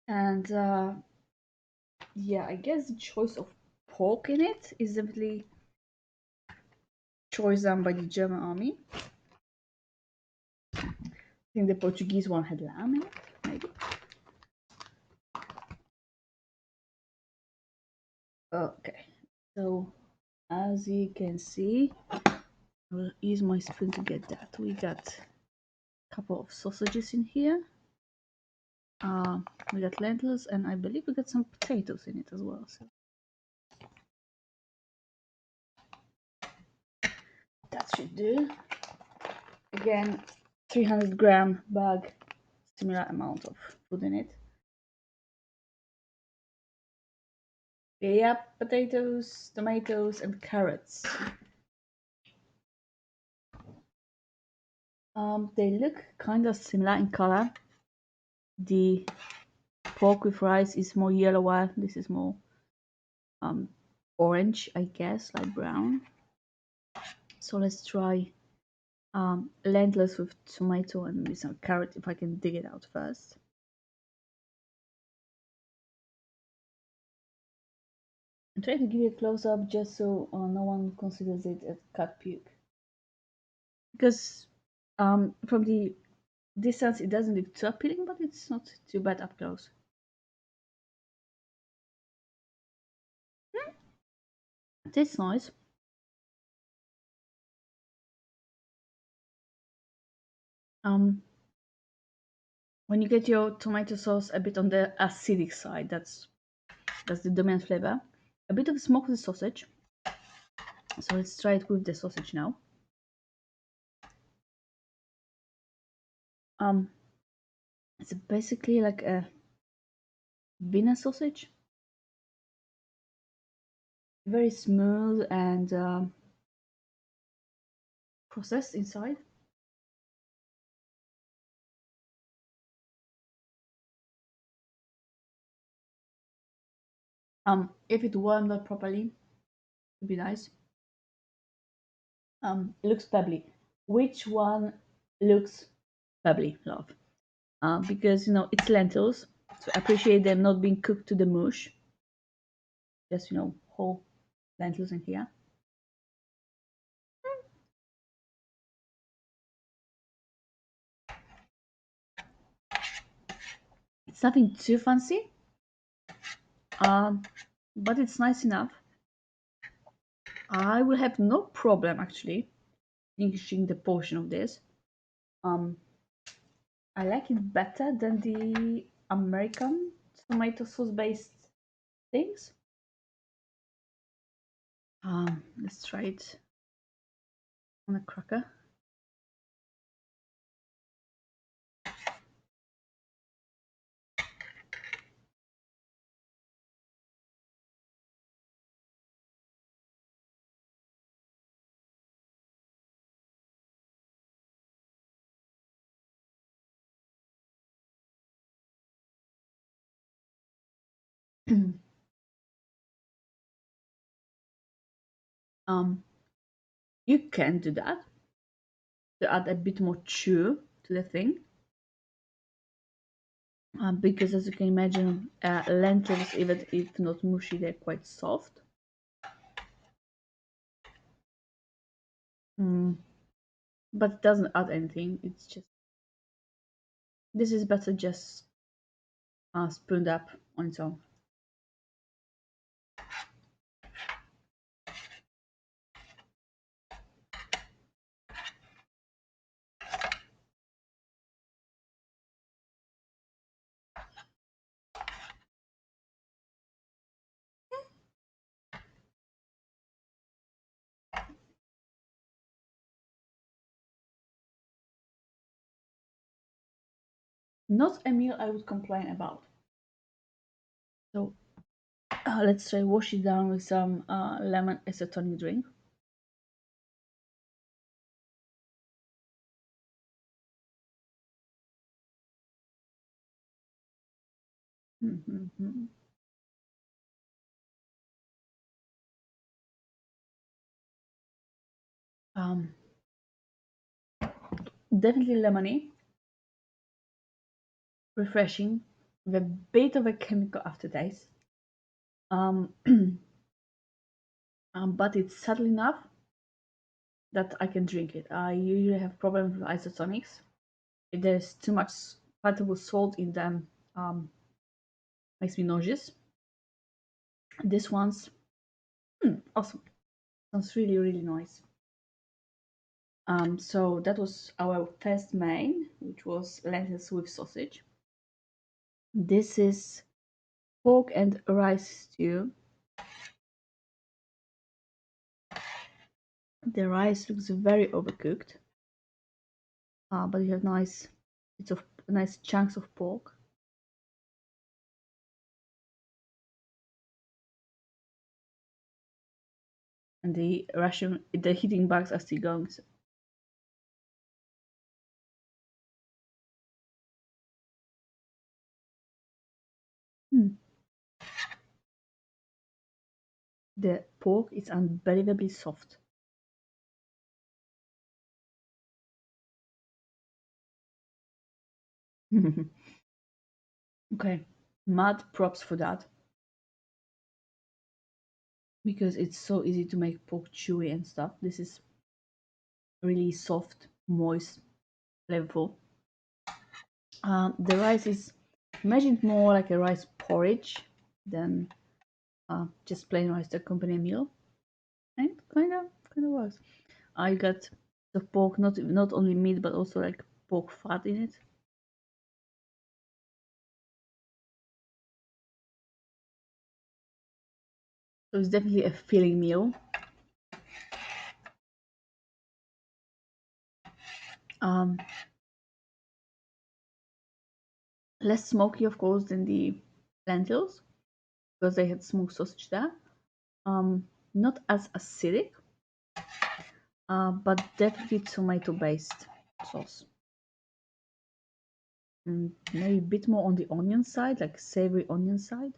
S1: And yeah, I guess the choice of pork in it is definitely choice done by the German army. I think the Portuguese one had lamb in it, maybe. Okay, so as you can see, I'll use my spoon to get that. We got a couple of sausages in here. We got lentils, and I believe we got some potatoes in it as well. So that should do. Again, 300-gram bag, similar amount of food in it. Yep, potatoes, tomatoes, and carrots. They look kind of similar in color. The pork with rice is more yellow, while this is more orange, I guess, like brown. So let's try lentils with tomato and maybe some carrot if I can dig it out first. I'm trying to give you a close up just so no one considers it a cat puke. Because from the distance it doesn't look too appealing, but it's not too bad up close. It tastes nice. When you get your tomato sauce a bit on the acidic side, that's the dominant flavor. A bit of smoke with the sausage. So let's try it with the sausage now. It's basically like a Wiener sausage, very smooth and processed inside. If it warmed up properly, it'd be nice. It looks pebbly. Which one looks pebbly, love? Because you know it's lentils, So I appreciate them not being cooked to the mush. Just, whole lentils in here. It's nothing too fancy, um, but it's nice enough. I will have no problem actually finishing the portion of this. Um, I like it better than the American tomato sauce based things. Let's try it on a cracker. um, you can do that to add a bit more chew to the thing. Because as you can imagine, lentils, even if not mushy, they're quite soft. Mm, but it doesn't add anything. It's just this is better just spooned up on its own. Not a meal I would complain about. So let's try wash it down with some lemon isotonic drink. Mhm. Um, Definitely lemony, refreshing, with a bit of a chemical aftertaste. Um, but it's subtle enough that I can drink it. I usually have problems with isotonics. If there's too much palatable salt in them, makes me nauseous. This one's awesome. Sounds really, really nice. So that was our first main, which was lentils with sausage. This is pork and rice stew. The rice looks very overcooked, but you have nice chunks of pork. And the heating bags are still going. So. Hmm. The pork is unbelievably soft. Okay, mad props for that because it's so easy to make pork chewy and stuff. This is really soft, moist, flavorful. The rice is imagined more like a rice porridge than just plain rice to accompany a meal, and kind of works. I got the pork, not only meat but also like pork fat in it. So it's definitely a filling meal. Um, Less smoky, of course, than the lentils because they had smoked sausage there. Not as acidic, but definitely tomato based sauce. Maybe a bit more on the onion side, like savory onion side.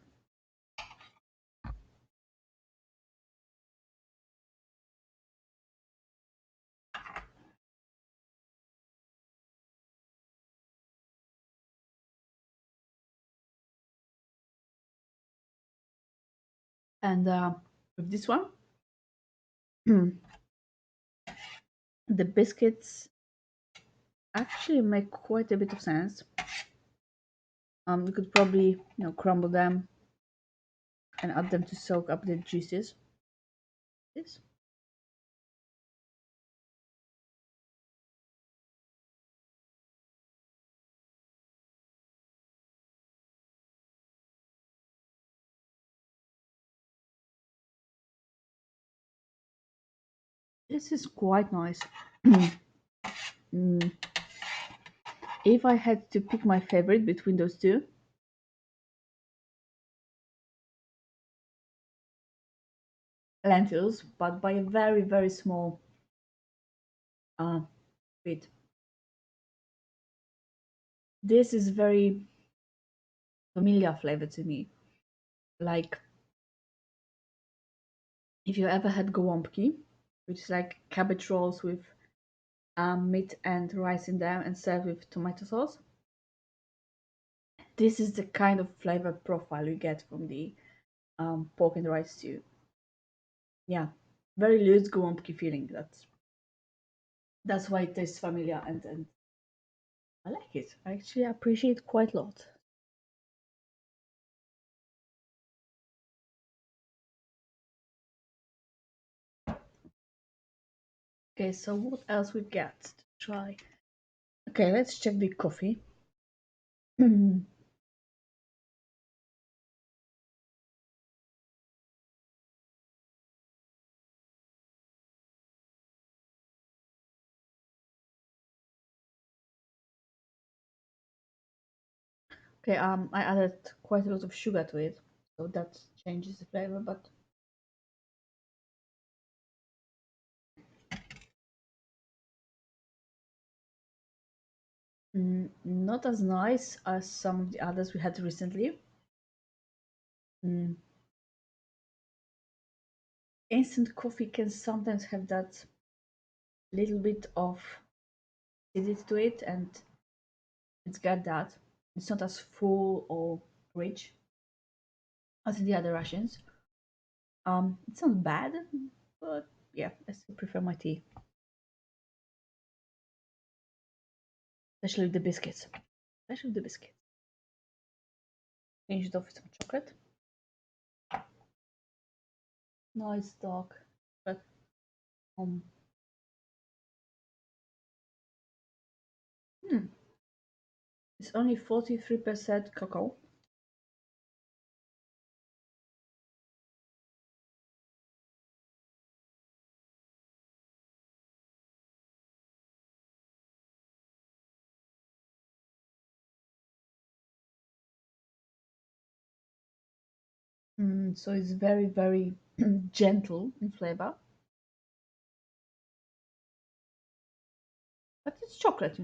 S1: And with this one, the biscuits actually make quite a bit of sense. You could probably, crumble them and add them to soak up the juices. This this is quite nice. Mm, If I had to pick my favorite between those two, lentils, but by a very, very small uh, bit. This is very familiar flavor to me. Like if you ever had gołąbki, which is like cabbage rolls with meat and rice in them and served with tomato sauce. This is the kind of flavor profile you get from the pork and rice stew. Yeah, very loose gołąbki feeling. That's why it tastes familiar, and I like it. I actually appreciate it quite a lot. Okay, so what else we got to try? Okay, let's check the coffee. Okay, I added quite a lot of sugar to it, so that changes the flavor, but not as nice as some of the others we had recently. Mm, Instant coffee can sometimes have that little bit of acidity to it, and it's got that. It's not as full or rich as the other Russians. It's not bad, but yeah, I still prefer my tea, especially with the biscuits. Especially with the biscuits. Finish it off with some chocolate. Nice dark, but um, hmm, it's only 43% cocoa. So it's very, very gentle in flavor, but it's chocolate.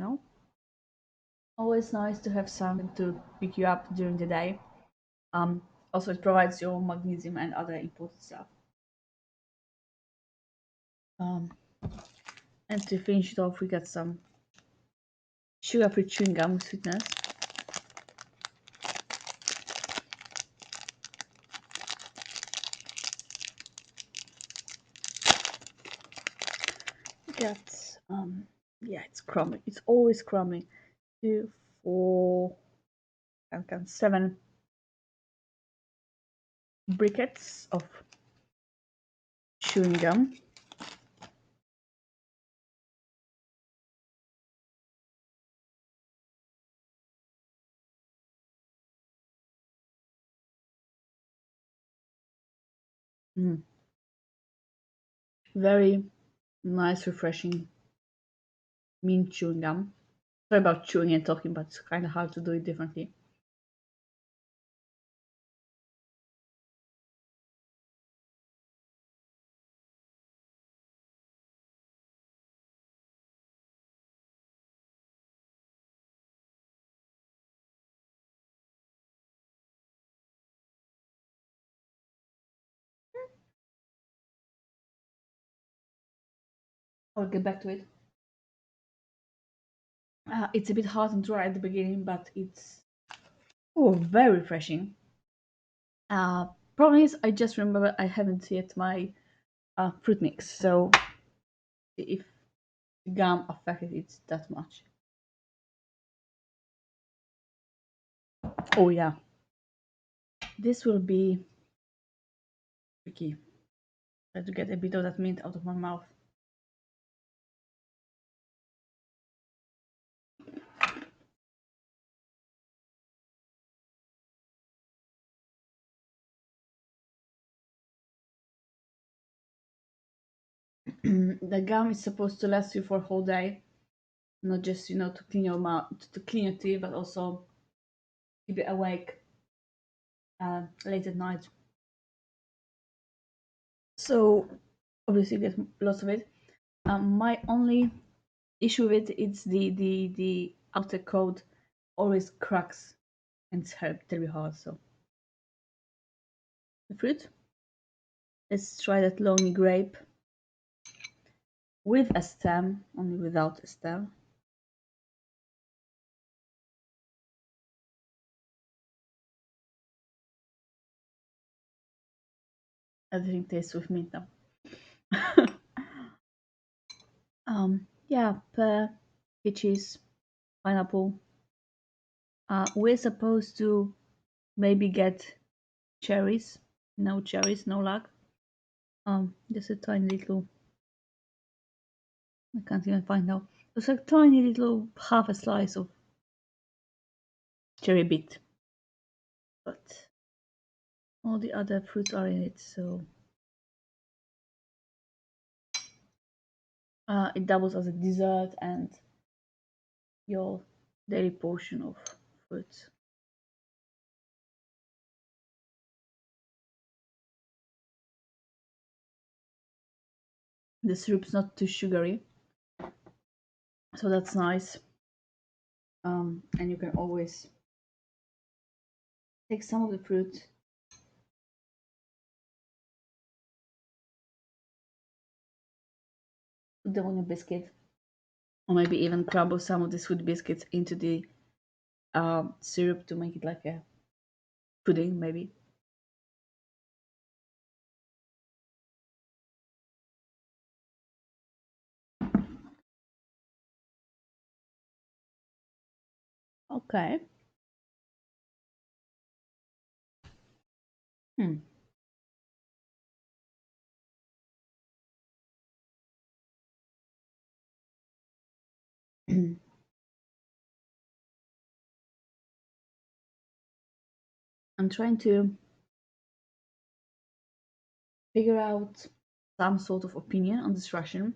S1: Always nice to have something to pick you up during the day. Um, Also, it provides your magnesium and other important stuff. Um, and to finish it off, we got some sugar-free chewing gum with sweetness. We got yeah, it's crumbling. It's always crumbling. Two, four, I can 7 briquettes of chewing gum. Mm. Very nice, refreshing mint chewing gum. Sorry about chewing and talking, but it's kind of hard to do it differently. I'll get back to it. It's a bit hard and dry at the beginning, but it's very refreshing. Problem is, I just remember I haven't yet my fruit mix, so if the gum affected it that much. Oh yeah, this will be tricky. Try to get a bit of that mint out of my mouth. The gum is supposed to last you for a whole day, not just to clean your mouth, to clean your teeth, but also keep you awake late at night. So obviously get lots of it. My only issue with it is the outer coat always cracks and it's terribly hard. So the fruit. Let's try that lonely grape with a stem, only without a stem. Everything tastes with mint now. Yeah, pear, peaches, pineapple. We're supposed to maybe get cherries. No cherries, no luck. Just a tiny little. I can't even find out. It's a tiny little half a slice of cherry bit, but all the other fruits are in it, so it doubles as a dessert and your daily portion of fruits. The syrup's not too sugary, so that's nice. And you can always take some of the fruit, put them on your biscuit, or maybe even crumble some of the sweet biscuits into the syrup to make it like a pudding, maybe. Okay. Hmm. I'm trying to figure out some sort of opinion on this ration.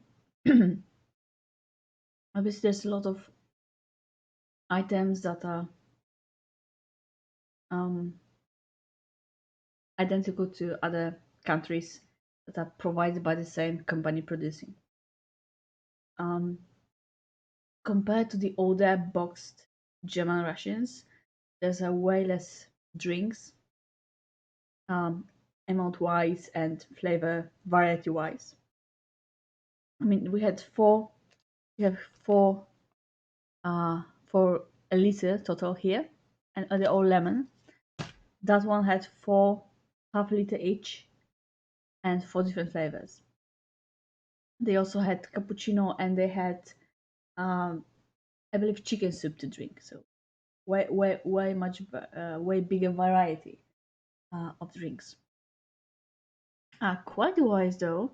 S1: Obviously, there's a lot of items that are um, identical to other countries that are provided by the same company producing. Um, Compared to the older boxed German rations, there's a way less drinks, um, amount wise and flavor variety wise. I mean, we have for a liter total here, and they're all lemon. That one had four half-liter each and four different flavors. They also had cappuccino and they had, um, I believe, chicken soup to drink. So way bigger variety of drinks. Quality wise though,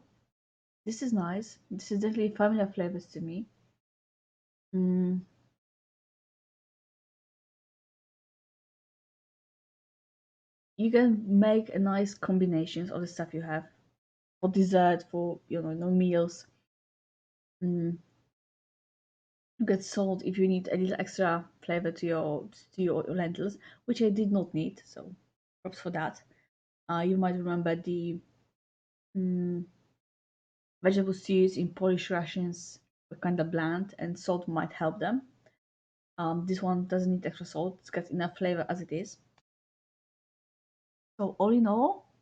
S1: this is nice. This is definitely familiar flavors to me. Mm, you can make a nice combinations of the stuff you have for dessert, for no meals. Mm, you get salt if you need a little extra flavor to your lentils, which I did not need. So props for that. You might remember the mm, vegetable stews in Polish rations were kind of bland, and salt might help them. This one doesn't need extra salt; it's got enough flavor as it is. So all in all,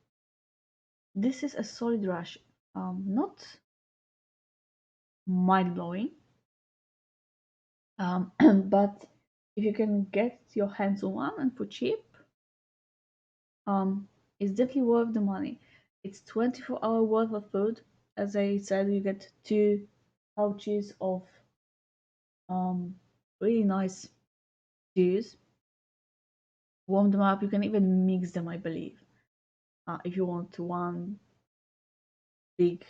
S1: this is a solid ration. Not mind blowing, but if you can get your hands on one and for cheap, um, It's definitely worth the money. It's 24-hour worth of food. As I said, you get two pouches of um, really nice juice. Warm them up. You can even mix them, I believe, if you want one big.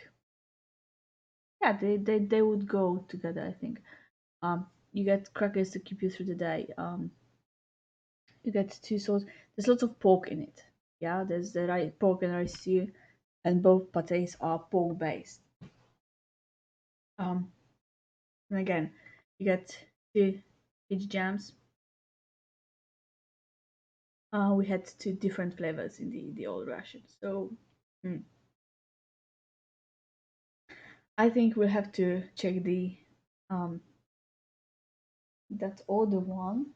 S1: Yeah, they would go together, I think. You get crackers to keep you through the day. You get two sorts. There's lots of pork in it. Yeah, there's the pork and rice stew, and both pates are pork based. Um, and again, you get two peach jams. We had two different flavors in the old ration, so mm, I think we'll have to check the um that older one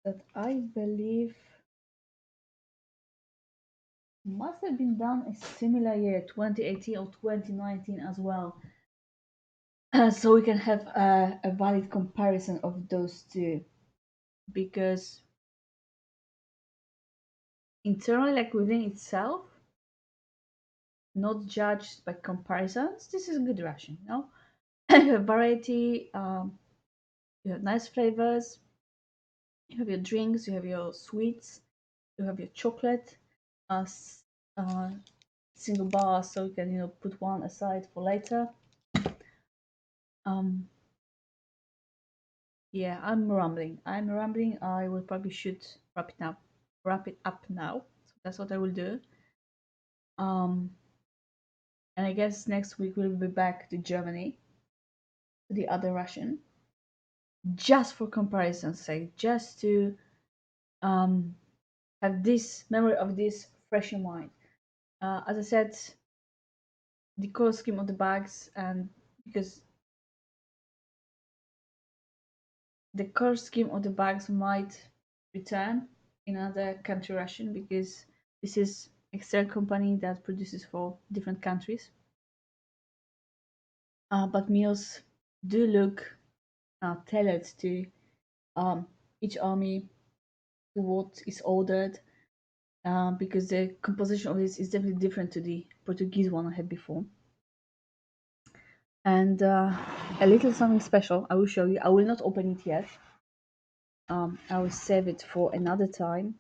S1: that I believe must have been done a similar year, 2018 or 2019 as well. So we can have a valid comparison of those two, because internally, like within itself, not judged by comparisons, this is a good ration, you know. You have variety, you have nice flavors, you have your drinks, you have your sweets, you have your chocolate, uh, s- uh, single bar, so you can put one aside for later. um yeah, I'm rambling. I will probably should wrap it up now, so that's what I will do. um and I guess next week we'll be back to Germany, to the other Russian, just for comparison's sake, just to um have this memory of this fresh in mind. As I said, the color scheme of the bags, and because the color scheme of the bags might return in another country ration, because this is external company that produces for different countries. But meals do look tailored to um, each army, to what is ordered, because the composition of this is definitely different to the Portuguese one I had before. And a little something special I will show you. I will not open it yet. I will save it for another time.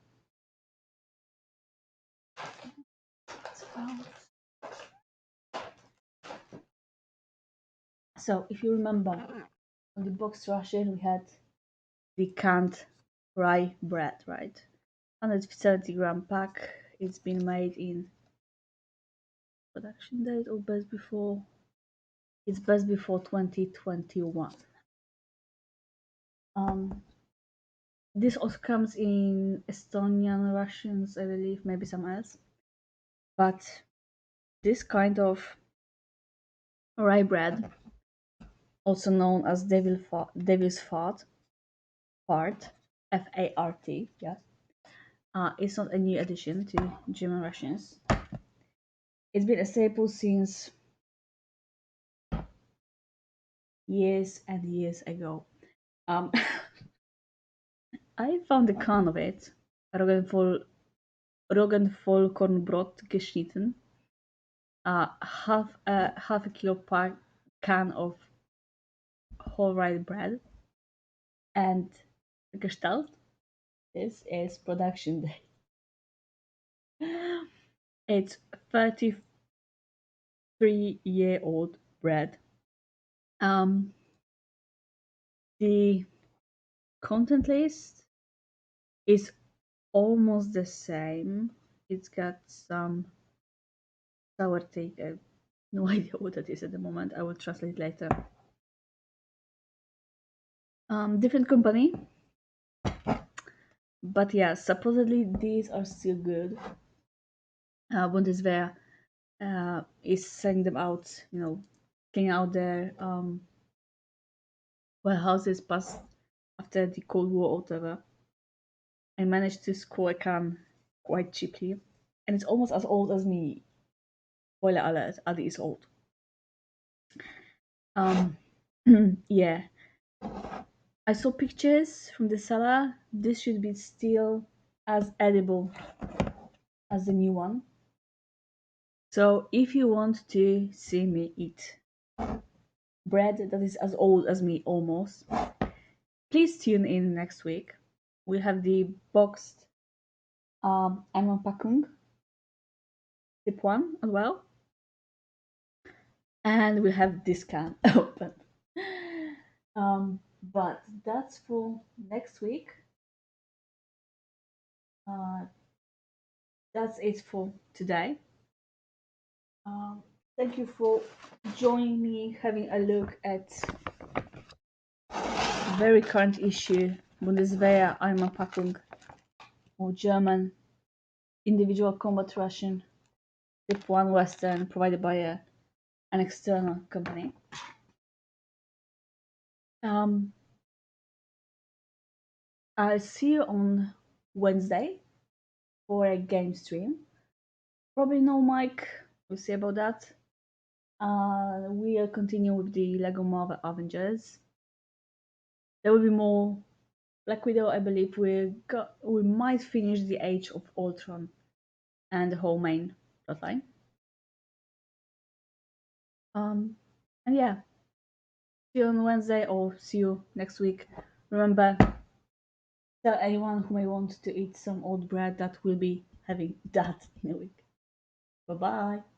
S1: So, if you remember, on the box ration we had the canned rye bread, right? 170-gram pack. It's been made in production date or best before. It's best before 2021. Um, this also comes in Estonian rations, I believe, maybe some else. But this kind of rye bread, also known as devil's fart, Fart, yes, it's not a new addition to German rations. It's been a staple since years and years ago. Um, I found a can of it, Roggenvoll, Roggenvollkornbrot geschnitten, half a kilo can of whole rye bread, and gestalt. This is production day. It's 33-year-old bread. Um, the content list is almost the same. It's got some sour take. I have no idea what that is at the moment. I will translate later. Different company, but yeah, supposedly these are still good. Bundeswehr is sending them out, cleaning out their warehouses past after the Cold War or whatever. I managed to score a can quite cheaply, and it's almost as old as me. Spoiler alert: Aldi is old. Um, yeah. I saw pictures from the seller. This should be still as edible as the new one. So if you want to see me eat bread that is as old as me almost, please tune in next week. We have the boxed Einmalpackung Typ1 as well. And we have this can open. But that's for next week. Uh, that's it for today. Um, Thank you for joining me, having a look at a very current issue, Bundeswehr Einmalpackung, or German individual combat ration, Typ1 Western, provided by an external company. Um, I'll see you on Wednesday for a game stream. Probably no mic. We'll see about that. We'll continue with the Lego Marvel Avengers. There will be more Black Widow. I believe we might finish the Age of Ultron and the whole main plotline. And yeah, see you on Wednesday or see you next week. Remember, tell anyone who may want to eat some old bread that will be having that in a week. Bye bye.